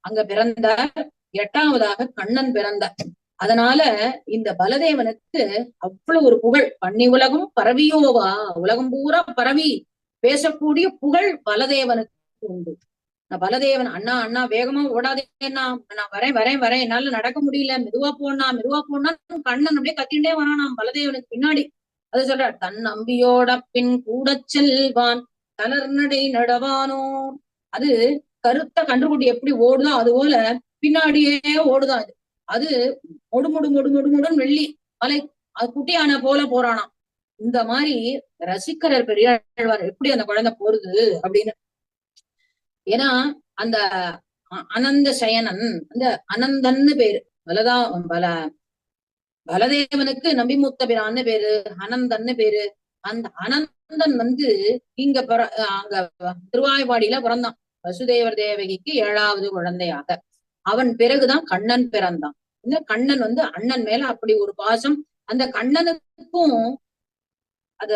அங்க பிறந்தார். 8வதாக கண்ணன் பிறந்தார். அதனால இந்த பலதேவனுக்கு அவ்வளவு ஒரு புகழ். பண்ணி உலகம் பரவியோவா, உலகம் பூரா பரவி பேசக்கூடிய புகழ் பலதேவனுக்கு உண்டு. பலதேவன் அண்ணா அண்ணா வேகமா ஓடாதேன்னா, நான் வரேன் என்னால நடக்க முடியல, மெதுவா போனா கண்ணன் அப்படியே கத்திண்டே வரானாம் பலதேவனுக்கு பின்னாடி. அது சொல்ற, தன் நம்பியோட பின் கூட செல்வான் தளர்நடை நடவானோ. அது கருத்த கன்றுக்குட்டி எப்படி ஓடுதோ அது போல பின்னாடியே ஓடுதான். அது மொடு வெள்ளி மலை அது குட்டியான போல போறானாம். இந்த மாதிரி ரசிக்கிறர் பெரியாழ்வார் எப்படி அந்த குழந்தை போறது அப்படின்னு. ஏன்னா அந்த அனந்த சயனன், அந்த அனந்தன்னு பேரு. பலதேவனுக்கு நம்பிமூத்த பிரான்னு பேரு, அனந்தன்னு பேரு. அந்த அனந்தன் வந்து இங்க அங்க திருவாய்பாடியில பிறந்தான். வசுதேவர் தேவகிக்கு 7வது குழந்தையாக. அவன் பிறகுதான் கண்ணன் பிறந்தான். இந்த கண்ணன் வந்து அண்ணன் மேல அப்படி ஒரு பாசம். அந்த கண்ணனுக்கும் அத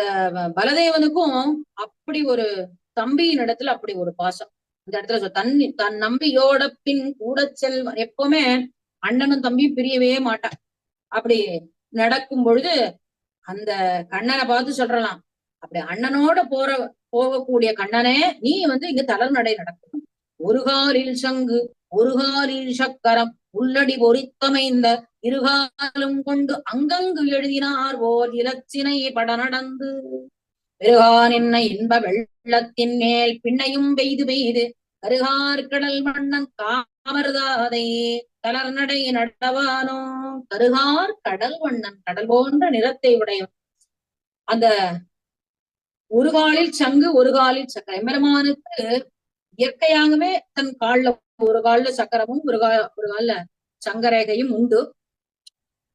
பலதேவனுக்கும் அப்படி ஒரு தம்பியின் இடத்துல அப்படி ஒரு பாசம். இந்த இடத்துல தன் நம்பியோட பின் கூட செல்வன். எப்பவுமே அண்ணனும் தம்பியும் பிரியவே மாட்டான். அப்படி நடக்கும் பொழுது அந்த கண்ணனை பார்த்து சொல்றலாம், அப்படி அண்ணனோட போகக்கூடிய கண்ணனே நீ வந்து இங்க தளர் நடை நடக்கணும். ஒரு காலில் சங்கு ஒரு காலில் சக்கரம் உள்ளடி பொறித்தமைந்த இருகாலும் கொண்டு அங்கங்கு எழுதினார் ஓர் இலச்சினை பட நடந்து பெருகான் என்ன இன்ப வெள்ளத்தின் மேல் பின்னையும் பெய்து கருகார் கடல் மன்னன் காமர்தாதை தளர்நடை நடவானோ. கருகார் கடல் வண்ணன், கடல் போன்ற நிறத்தை உடையவன். அந்த ஒரு காலில் சங்கு ஒரு காலில் சக்கரம். எம்பெருமானுக்கு இயற்கையாகவே தன் கால்ல ஒரு கால்ல சக்கரமும் ஒரு கால்ல சங்கரேகையும் உண்டு.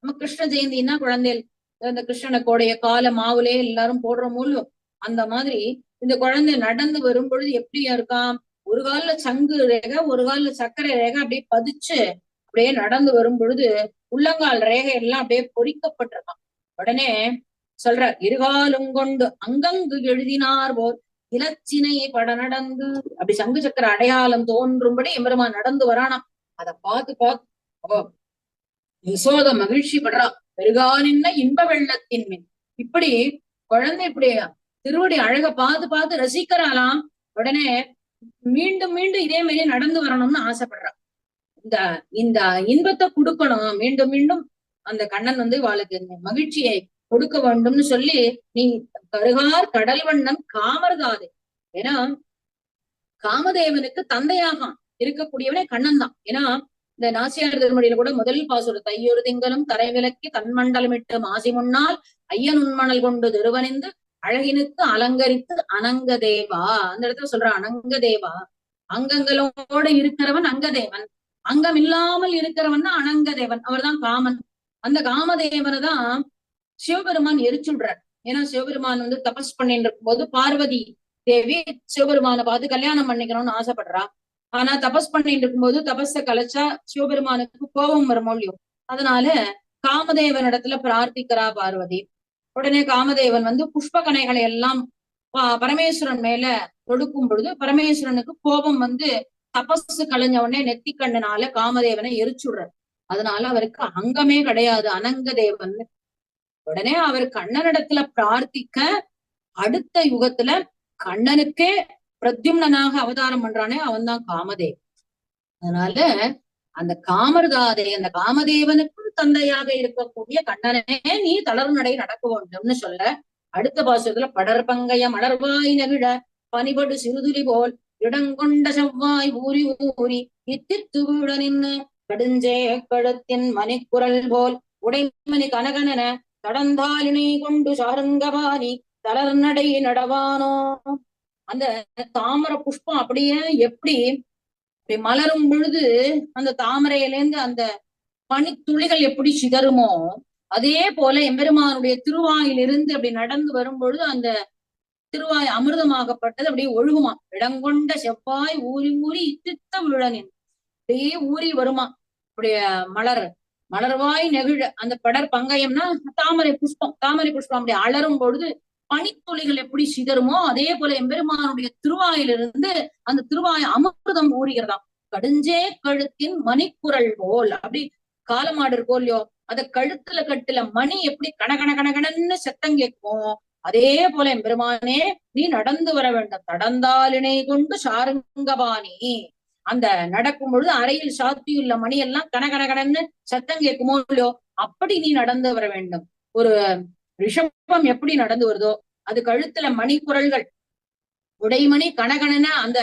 நம்ம கிருஷ்ண ஜெயந்தின்னா குழந்தைகள் இந்த கிருஷ்ணனுடைய கால மாவுலே எல்லாரும் போடுற மூலம் அந்த மாதிரி இந்த குழந்தை நடந்து வரும் பொழுது எப்படியா இருக்கான், ஒரு கால்ல சங்கு ரேகை ஒரு கால்ல சக்கரை ரேகை அப்படியே பதிச்சு அப்படியே நடந்து வரும் பொழுது உள்ளங்கால் ரேகை எல்லாம் அப்படியே பொறிக்கப்பட்டிருக்கான். உடனே சொல்ற, இருகாலும் கொண்டு அங்கங்கு எழுதினார் போல் இலச்சினை பட நடந்து, அப்படி சங்கு சக்கர அடையாளம் தோன்றும்படி எம்பெருமான் நடந்து வரானாம். அதை பார்த்து யசோத மகிழ்ச்சி படுறா. பெருகாலின்ன இன்ப வெள்ளத்தின் மின், இப்படி குழந்தை இப்படி திருவடி அழக பார்த்து ரசிக்கிறாளாம். உடனே மீண்டும் மீண்டும் இதே மாதிரி நடந்து வரணும்னு ஆசைப்படுறா. இந்த இந்த இன்பத்தை கொடுக்கணும், மீண்டும் மீண்டும் அந்த கண்ணன் வந்து இவாளுக்கு மகிழ்ச்சியை கொடுக்க வேண்டும்னு சொல்லி, நீ கருகார் கடல் வண்ணன் காமர்தாதே, ஏன்னா காமதேவனுக்கு தந்தையாக இருக்கக்கூடியவனே கண்ணன் தான். ஏன்னா இந்த நாசியார் திருமொழியில கூட முதல் பாசுர, தையொரு திங்களும் தரை விலக்கி தன்மண்டலமிட்டு மாசி முன்னால் ஐயன் உண்மணல் கொண்டு திருவணிந்து அழகினுக்கு அலங்கரித்து அனங்க தேவா, அந்த இடத்துல சொல்ற அனங்க தேவா, அங்கங்களோட இருக்கிறவன் அங்கதேவன், அங்கம் இல்லாமல் இருக்கிறவன் தான் அனங்கதேவன், அவர் தான் காமன். அந்த காமதேவனை தான் சிவபெருமான் எரிச்சுடுறார். ஏன்னா சிவபெருமான் வந்து தபஸ் பண்ணிட்டு இருக்கும் போது பார்வதி தேவி சிவபெருமானை பார்த்து கல்யாணம் பண்ணிக்கணும்னு ஆசைப்படுறா. ஆனா தபஸ் பண்ணிட்டு இருக்கும்போது தபஸ கலைச்சா சிவபெருமானுக்கு கோபம் வருமோ இல்லையோ, அதனால காமதேவன் இடத்துல பிரார்த்திக்கிறா பார்வதி. உடனே காமதேவன் வந்து புஷ்ப கணைகளை எல்லாம் பரமேஸ்வரன் மேல தொடுக்கும் பொழுது பரமேஸ்வரனுக்கு கோபம் வந்து தபசு கலைஞ்ச உடனே நெத்திக்கண்ணனால காமதேவனை எரிச்சுடுறார். அதனால அவருக்கு அங்கமே கிடையாது, அனங்க தேவன். உடனே அவர் கண்ணனிடத்துல பிரார்த்திக்க அடுத்த யுகத்துல கண்ணனுக்கே பிரத்யும்னனாக அவதாரம் பண்றானே அவன் தான் காமதேவன். அதனால அந்த காமர்தாதே, அந்த காமதேவனுக்கும் தந்தையாக இருக்கக்கூடிய கண்ணனே நீ தளர்நடை நடக்க வேண்டும்னு சொல்ல, அடுத்த பாசத்துல படற்பங்கைய மலர்வாய் நெகிழ பனிபடு சிறுதுளி போல் இடங்கொண்ட செவ்வாய் ஊறி ஊறி இத்தித்து வீழ நின்னு கடுஞ்சே கழுத்தின் மணிக்குரல் போல் உடைமணி கனகனன தடந்தாலினை கொண்டு சாருங்கபாணி தளர்நடை நடவானோ. அந்த தாமரை புஷ்பம் அப்படியே எப்படி மலரும் பொழுது அந்த தாமரையிலேருந்து அந்த பனித்துளிகள் எப்படி சிதறுமோ, அதே போல எம்பெருமானுடைய திருவாயிலிருந்து அப்படி நடந்து வரும் பொழுது அந்த திருவாய் அமிர்தமாகப்பட்டது அப்படியே ஒழுகுமா. இடங்கொண்ட செவ்வாய் ஊறி ஊறி இத்தித்த விழனின், அப்படியே ஊறி வருமா. அப்படிய மலர்வாய் நெகிழ, அந்த படர் பங்கயம்னா தாமரை புஷ்பம் அப்படி அலரும் பொழுது பனித்துளிகள் எப்படி சிதறுமோ அதே போல எம்பெருமானுடைய திருவாயிலிருந்து அந்த திருவாய் அமிர்தம் ஊறுகிறதாம். கடுஞ்சே கழுத்தின் மணிக்குரல் போல், அப்படி காலமாடு இருக்கோ இல்லையோ, அத கழுத்துல கட்டுல மணி எப்படி கணகணன்னு சத்தம் கேட்கும், அதே போல எம்பெருமானே நீ நடந்து வர வேண்டும். தடந்தாலினை கொண்டு சாருங்கபாணி, அந்த நடக்கும் பொழுது அறையில் சாத்தியுள்ள மணி எல்லாம் கணகணன்னு சத்தம் கேட்குமோ இல்லையோ, அப்படி நீ நடந்து வர வேண்டும். ஒரு ரிஷபம் எப்படி நடந்து வருதோ, அது கழுத்துல மணி குரல்கள், உடைமணி கணகணன அந்த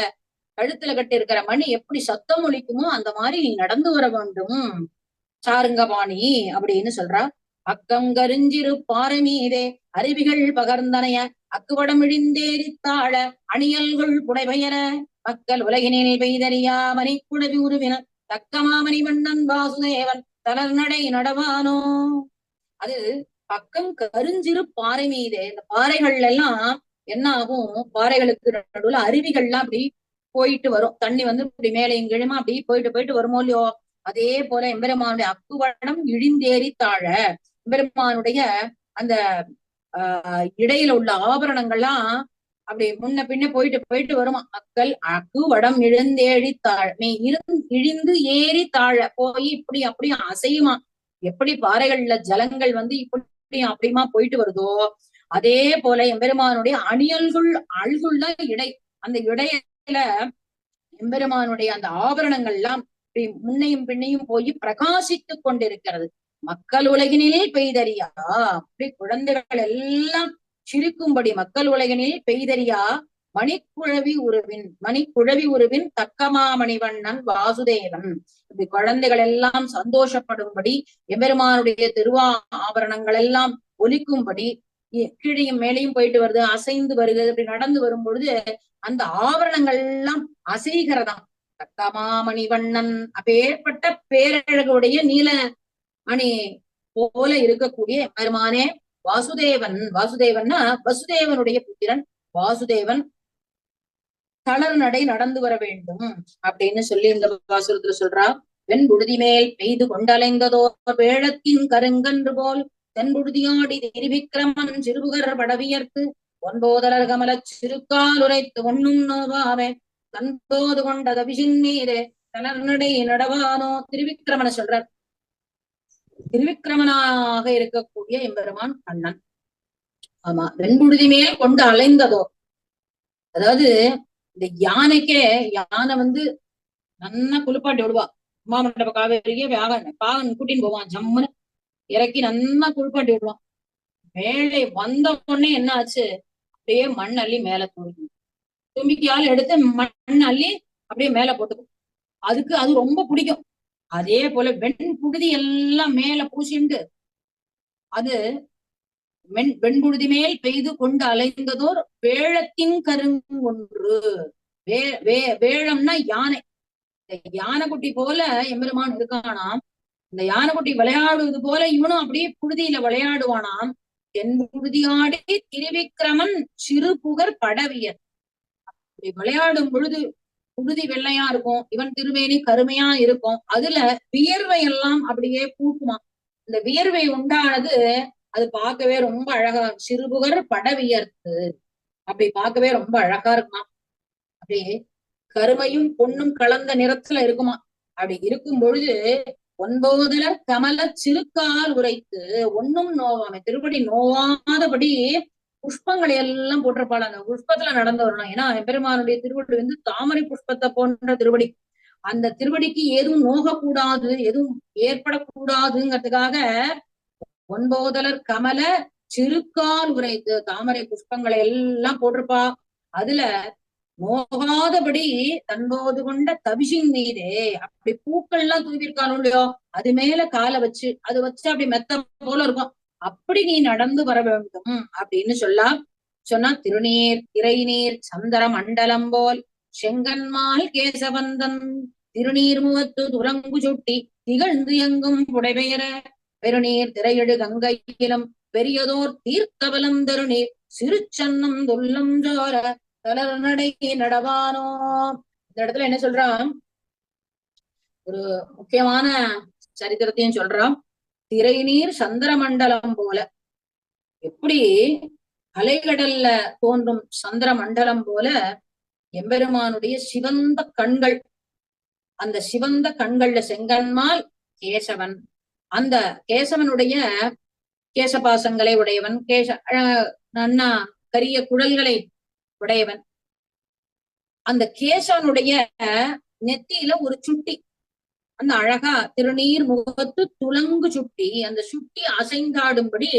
கழுத்துல கட்டி இருக்கிற மணி எப்படி சத்தம் ஒலிக்குமோ அந்த மாதிரி நீ நடந்து வர வேண்டும் சாருங்கபாணி அப்படின்னு சொல்றா. அக்கம் கருஞ்சிறு பாறை மீதே அருவிகள் பகர்ந்தனைய அக்குவடம் இழிந்தேரித்தாழ அணியல்கள் புடைபெயர மக்கள் உலகினில் பெய்தறியா மணிக்குடவி உருவின தக்கமாமணி மன்னன் வாசுதேவன் தளர்நடை நடவானோ. அது பக்கம் கருஞ்சிறு பாறை மீதே, இந்த பாறைகள்ல எல்லாம் என்ன ஆகும், பாறைகளுக்கு நடுவுல அருவிகள்லாம் அப்படி போயிட்டு வரும், தண்ணி வந்து இப்படி மேலே இங்கிழுமா அப்படி போயிட்டு வருமோ இல்லையோ, அதே போல எம்பெருமானுடைய அக்குவடம் இழிந்தேறி தாழ, எம்பெருமானுடைய அந்த இடையில உள்ள ஆபரணங்கள்லாம் அப்படி முன்ன பின்ன போயிட்டு வருமா. மக்கள் அக்குவடம் இழுந்தேழி தாழ, இழிந்து ஏறி தாழ போய் இப்படி அப்படியும் அசையுமா. எப்படி பாறைகள்ல ஜலங்கள் வந்து இப்படியும் அப்படியுமா போயிட்டு வருதோ, அதே போல எம்பெருமானுடைய அல்குள்ள இடை, அந்த இடையில எம்பெருமானுடைய அந்த ஆபரணங்கள் எல்லாம் முன்னையும் பின்னையும் போய் பிரகாசித்துக் கொண்டிருக்கிறது. மக்கள் உலகினில் பெய்தறியா, அப்படி குழந்தைகள் எல்லாம் சிரிக்கும்படி மக்கள் உலகினில் பெய்தறியா மணிக்குழவி உருவின் தக்கமாமணிவண்ணன் வாசுதேவன், இப்படி குழந்தைகள் எல்லாம் சந்தோஷப்படும்படி எம்பெருமானுடைய ஆபரணங்கள் எல்லாம் ஒலிக்கும்படி கீழையும் மேலையும் போயிட்டு வருது, அசைந்து வருகிறது, அப்படி நடந்து வரும் பொழுது அந்த ஆபரணங்கள் எல்லாம் அசைகிறதாம். தக்கமாமணிவண்ணன், அப்பேற்பட்ட பேரழகுடைய நீல மணி போல இருக்கக்கூடிய பெருமானே வாசுதேவன்னா வசுதேவனுடைய புத்திரன் வாசுதேவன் தளர் நடை நடந்து வர வேண்டும் அப்படின்னு சொல்லி இந்த பாசுரத்துல சொல்றா. வெண்புழுதி மேல் பெய்து கொண்டலைந்ததோர் வேழத்தின் கருங்கன்று போல் தென்புழுதியாடி திருவிக்கிரமன் சிறுபுகர் படவியர்த்து ஒன்போதலர் கமலச் சிறுக்கால் உரைத்து ஒண்ணும் நோவாவே தன்போது கொண்ட தபிசின் மீதே தளர்நடை நடவானோ. திருவிக்கிரமனை சொல்றார். திருவிக்கிரமனாக இருக்கக்கூடிய எம்பெருமான் கண்ணன். ஆமா, வெண்புழுதி மேல் கொண்டு அலைந்ததோ, அதாவது இந்த யானைக்கே, யானை வந்து நன்னா குளிப்பாட்டி விடுவா. உமாமண்டப காவேரியே பாகன் கூட்டின்னு போவான், ஜம்முன்னு இறக்கி நன்னா குளிப்பாட்டி விடுவான். மேலே வந்த உடனே என்ன ஆச்சு, அப்படியே மண் அள்ளி மேல தூக்கி தும்பிக்கையால் எடுத்து மண் அள்ளி அப்படியே மேல போட்டுக்கும். அதுக்கு அது ரொம்ப பிடிக்கும். அதே போல வெண்புழுதி எல்லாம் மேல பூசிண்டு அது வெண்புழுதி மேல் பெய்து கொண்டு அலைந்ததோர் வேழத்தின் கருங்கொன்று. வேழம்னா யானை. இந்த யானைக்குட்டி போல எம்பெருமான் இருக்கானாம். இந்த யானைக்குட்டி விளையாடுவது போல இவனும் அப்படியே புழுதியில விளையாடுவானாம். தென் புழுதியாடி திருவிக்கிரமன் சிறு புகர் படவியர். அப்படி விளையாடும் பொழுது புழுதி வெள்ளையா இருக்கும், இவன் திருவேணி கருமையா இருக்கும். அதுல வியர்வை எல்லாம் அப்படியே பூக்குமா. இந்த வியர்வை உண்டானது அது பார்க்கவே ரொம்ப அழகா, சிறுபுகர் படவியர்த்து அப்படி பார்க்கவே ரொம்ப அழகா இருக்குமா. அப்படியே கருமையும் பொன்னும் கலந்த நிறத்துல இருக்குமா. அப்படி இருக்கும் பொழுது ஒன்போதலர் கமல சிறுக்கால் உரைத்து ஒன்னும் நோவாமை, திருப்படி நோவாதபடி புஷ்பங்களை எல்லாம் போட்டிருப்பாள். அந்த புஷ்பத்துல நடந்து வரணும். ஏன்னா எம்பெருமானுடைய திருவடி வந்து தாமரை புஷ்பத்தை போன்ற திருவடி. அந்த திருவடிக்கு எதுவும் நோகக்கூடாது, எதுவும் ஏற்படக்கூடாதுங்கிறதுக்காக ஒன்போதலர் கமல சிறுக்கால் உரைத்து தாமரை புஷ்பங்களை எல்லாம் போட்டிருப்பா. அதுல நோகாதபடி தன்போது கொண்ட தபிசின் மீதே அப்படி பூக்கள் எல்லாம் தூவிருக்காலும் இல்லையோ, அது மேல காலை வச்சு அது வச்சு அப்படி மெத்த போல இருக்கும். அப்படி நீ நடந்து வர வேண்டும் அப்படின்னு சொன்னா திருநீர் திரைநீர் சந்திர மண்டலம் போல் செங்கன்மால் கேசவந்தன் திருநீர் முகத்து துலங்கு சுட்டி திகழ்ந்து எங்கும் புடைபெயர பெருநீர் திரையடு கங்கையிலும் பெரியதோர் தீர்த்தபலம் தருநீர் சிறு சன்னம் துல்லம் ஜோர தளர்நடை நடவானோ. இந்த இடத்துல என்ன சொல்றான், ஒரு முக்கியமான சரித்திரத்தையும் சொல்றான். திரைநீர் சந்திர மண்டலம் போல, எப்படி அலைகடல்ல தோன்றும் சந்திர மண்டலம் போல எம்பெருமானுடைய சிவந்த கண்கள். அந்த சிவந்த கண்கள்ல செங்கன்மால் கேசவன், அந்த கேசவனுடைய கேசபாசங்களை உடையவன், நன்னா கரிய குழல்களை உடையவன். அந்த கேசவனுடைய நெத்தியில ஒரு சுட்டி, அந்த அழகா திருநீர் முகத்து துலங்கு சுட்டி, அந்த சுட்டி அசைந்தாடும்படி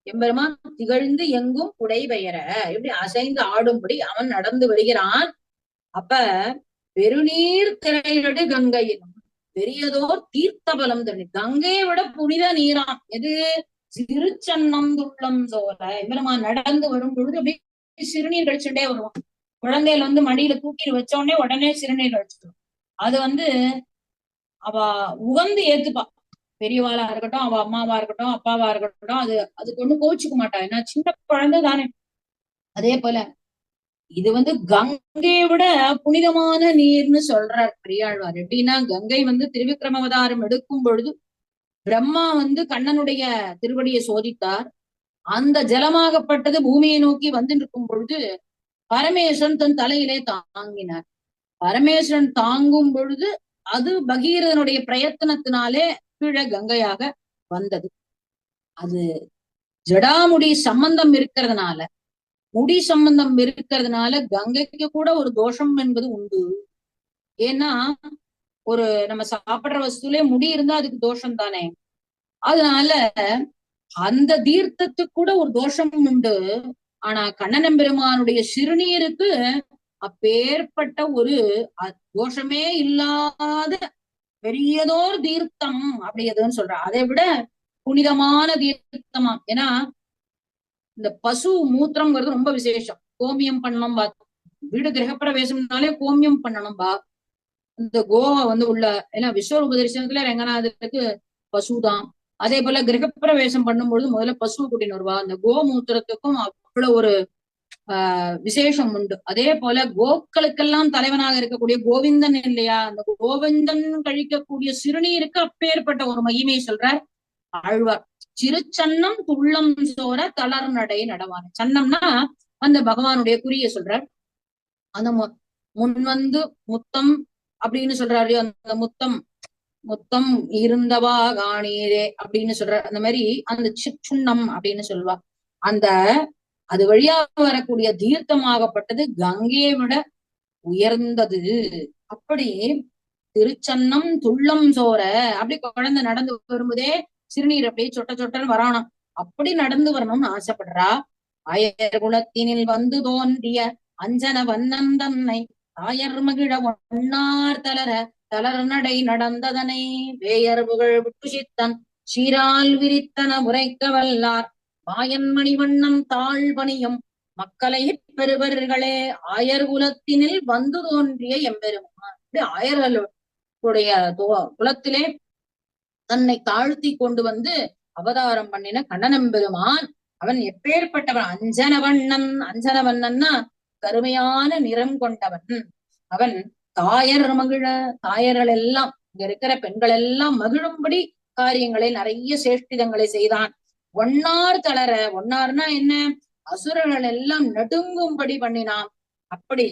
எம்பெருமான் திகழ்ந்து எங்கும் உடைபெயர எப்படி அசைந்து ஆடும்படி அவன் நடந்து வருகிறான். அப்ப பெருநீர் திரையடு கங்கையிலும் பெரியதோர் தீர்த்தபலம் தண்ணி, கங்கையை விட புனித நீராம் எது, சிறுச்சன்னம் துள்ளம் சோர. எம்பெருமான் நடந்து வரும் பொழுது அப்படியே சிறுநீர் கழிச்சுட்டே வருவான். குழந்தையில வந்து மடியில தூக்கி வச்ச உடனே சிறுநீர் கழிச்சிடும். அது வந்து அவ உகந்து ஏத்துப்பா. பெரியவாளா இருக்கட்டும், அவ அம்மாவா இருக்கட்டும், அப்பாவா இருக்கட்டும், அதுக்கு ஒண்ணு கோச்சுக்க மாட்டா. ஏன்னா சின்ன குழந்தை தானே. அதே போல இது வந்து கங்கையை விட புனிதமான நீர்னு சொல்றார் பெரியாழ்வார். எப்படின்னா கங்கை வந்து திருவிக்கிரம அவதாரம் எடுக்கும் பொழுது பிரம்மா வந்து கண்ணனுடைய திருவடியை சோதித்தார். அந்த ஜலமாகப்பட்டது பூமியை நோக்கி வந்து இருக்கும் பொழுது பரமேஸ்வரன் தன் தலையிலே தாங்கினார். பரமேஸ்வரன் தாங்கும் பொழுது அது பகீரதனுடைய பிரயத்தனத்தினாலே கீழே கங்கையாக வந்தது. அது ஜடாமுடி சம்பந்தம் இருக்கிறதுனால, முடி சம்பந்தம் இருக்கிறதுனால கங்கைக்கு கூட ஒரு தோஷம் என்பது உண்டு. ஏன்னா ஒரு நம்ம சாப்பிடுற வஸ்துலே முடி இருந்தா அதுக்கு தோஷம் தானே. அதனால அந்த தீர்த்தத்துக்கு கூட ஒரு தோஷம் உண்டு. ஆனா கண்ணன் பெருமானுடைய சிறுநீருக்கு அப்பேற்பட்ட ஒரு தோஷமே இல்லாத பெரியதோர் தீர்த்தம் அப்படியதுன்னு சொல்ற. அதை விட புனிதமான தீர்த்தமா. ஏன்னா இந்த பசு மூத்திரம்ங்கிறது ரொம்ப விசேஷம். கோமியம் பண்ணணும் பா, வீடு கிரகப்பிரவேசம்னாலே கோமியம் பண்ணணும் பா. இந்த கோவா வந்து உள்ள ஏன்னா விஸ்வரூப தரிசனத்துல ரங்கநாதருக்கு பசுதான். அதே போல கிரகப்பிரவேசம் பண்ணும்பொழுது முதல்ல பசுவை கூட்டின்னு வருவா. அந்த கோமூத்திரத்துக்கும் அவ்வளவு ஒரு விசேஷம் உண்டு. அதே போல கோக்களுக்கெல்லாம் தலைவனாக இருக்கக்கூடிய கோவிந்தன் இல்லையா, அந்த கோவிந்தன் கழிக்கக்கூடிய சிறுநீருக்கு அப்பேற்பட்ட ஒரு மகிமை சொல்றார் ஆழ்வார். சிறுச்சன்னம் துள்ளம் சோர தளர் நடை நடவான். சன்னம்னா அந்த பகவானுடைய குறிய சொல்றார். அந்த முன் வந்து முத்தம் அப்படின்னு சொல்றாரு. அந்த முத்தம் முத்தம் இருந்தவா காணீரே அப்படின்னு சொல்ற அந்த மாதிரி அந்த சிற்றுண்ணம் அப்படின்னு சொல்லுவா. அந்த அது வழியா வரக்கூடிய தீர்த்தமாகப்பட்டது கங்கையை விட உயர்ந்தது. அப்படி திருச்சன்னம் துள்ளம் சோர அப்படி குழந்தை நடந்து வரும்போதே சிறுநீர் அப்படியே சொட்ட சொட்டன்னு வரானாம். அப்படி நடந்து வரணும்னு ஆசைப்படுறா. ஆயர் குலத்தினில் வந்து தோன்றிய அஞ்சன வண்ணன் தன்னை தாயர் மகிழ ஒன்னார் தளர தளர் நடை நடந்ததனை வேயர்புகள் விட்டுசித்தன் சீரால் விரித்தன உரைக்க வல்லார் மாயன் மணிவண்ணம் தாழ் பணியும் மக்களை பெறுவர்களே ஆயர் குலத்தினில் வந்து தோன்றிய எம்பெருமான். இப்படி ஆயர்களுடைய குலத்திலே தன்னை தாழ்த்தி கொண்டு வந்து அவதாரம் பண்ணின கண்ணனம்பெருமான். அவன் எப்பேற்பட்டவன்? அஞ்சனவண்ணன். அஞ்சனவண்ணன்னா கருமையான நிறம் கொண்டவன். அவன் தாயர் மகிழ, தாயர்கள் எல்லாம் இங்க இருக்கிற பெண்கள் எல்லாம் மகிழும்படி காரியங்களை நிறைய சேஷ்டிதங்களை செய்தான். ஒன்னார் தளர, ஒன்னார்னா என்ன? அசுரர்கள் எல்லாம் நடுங்கும்படி பண்ணினான். அப்படி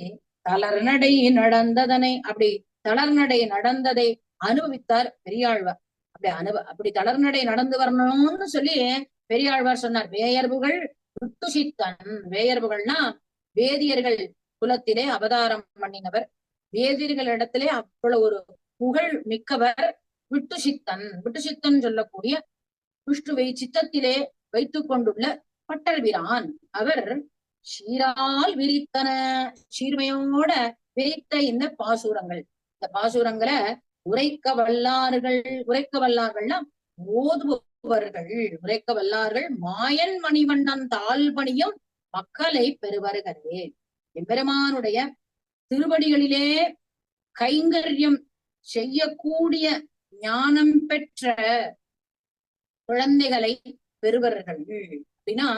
தளர்நடை நடந்ததனை, அப்படி தளர்நடை நடந்ததை அனுபவித்தார் பெரியாழ்வார். அப்படி தளர்நடை நடந்து வரணும்னு சொல்லி பெரியாழ்வார் சொன்னார். வேயர்புகள் விட்டுசித்தன். வேயர்புகள்னா வேதியர்கள் குலத்திலே அவதாரம் பண்ணினவர். வேதியர்களிடத்திலே அவ்வளவு ஒரு புகழ் மிக்கவர் விட்டுசித்தன். விட்டுசித்தன் சொல்லக்கூடிய விஷ்ணுவை சித்தத்திலே வைத்துக் கொண்டுள்ள பட்டர்பிரான். அவர் சீரால் விரித்தன, சீர்மையோட விரித்த இந்த பாசுரங்கள். இந்த பாசுரங்களை உரைக்க வல்லார்கள். உரைக்க வல்லார்கள்னா ஓதுபவர்கள். உரைக்க வல்லார்கள் மாயன் மணிவண்ணன் தாழ்பணியும் மக்களை பெறுவர்களே. எம்பெருமானுடைய திருவடிகளிலே கைங்கரியம் செய்யக்கூடிய ஞானம் பெற்ற குழந்தைகளை பெறுவர்கள் அப்படின்னா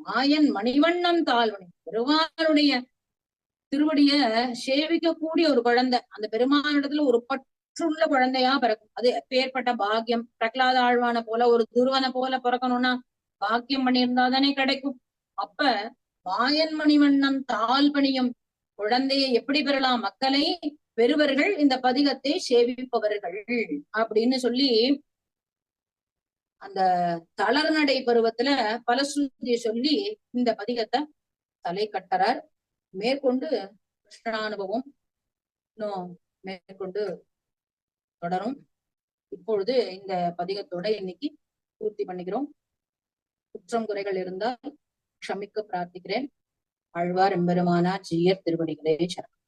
மாயன் மணிவண்ணன் தாழ்வணி, பெருமானுடைய திருவடிய சேவிக்கக்கூடிய ஒரு குழந்தை அந்த பெருமானிடத்துல ஒரு பற்றுள்ள குழந்தையா பிறக்கும். அது பேர்பட்ட பாக்கியம். பிரகலாத ஆழ்வான போல ஒரு துருவனை போல பிறக்கணும்னா பாக்கியம் பண்ணியிருந்தாதானே கிடைக்கும். அப்ப மாயன் மணிவண்ணன் தாழ்பணியும் குழந்தையை எப்படி பெறலாம்? மக்களை பெறுவர்கள் இந்த பதிகத்தை சேவிப்பவர்கள் அப்படின்னு சொல்லி அந்த தளர்நடை பருவத்துல பலஸ்ருதியை சொல்லி இந்த பதிகத்தை தலை கட்டறார். மேற்கொண்டு கிருஷ்ணானுபவம் இன்னும் மேற்கொண்டு தொடரும். இப்பொழுது இந்த பதிகத்தோட இன்னைக்கு பூர்த்தி பண்ணிக்கிறோம். குற்றம் குறைகள் இருந்தால் க்ஷமிக்க பிரார்த்திக்கிறேன். ஆழ்வார் எம்பெருமானார் ஜீயர் திருவடிகளே சரணம்.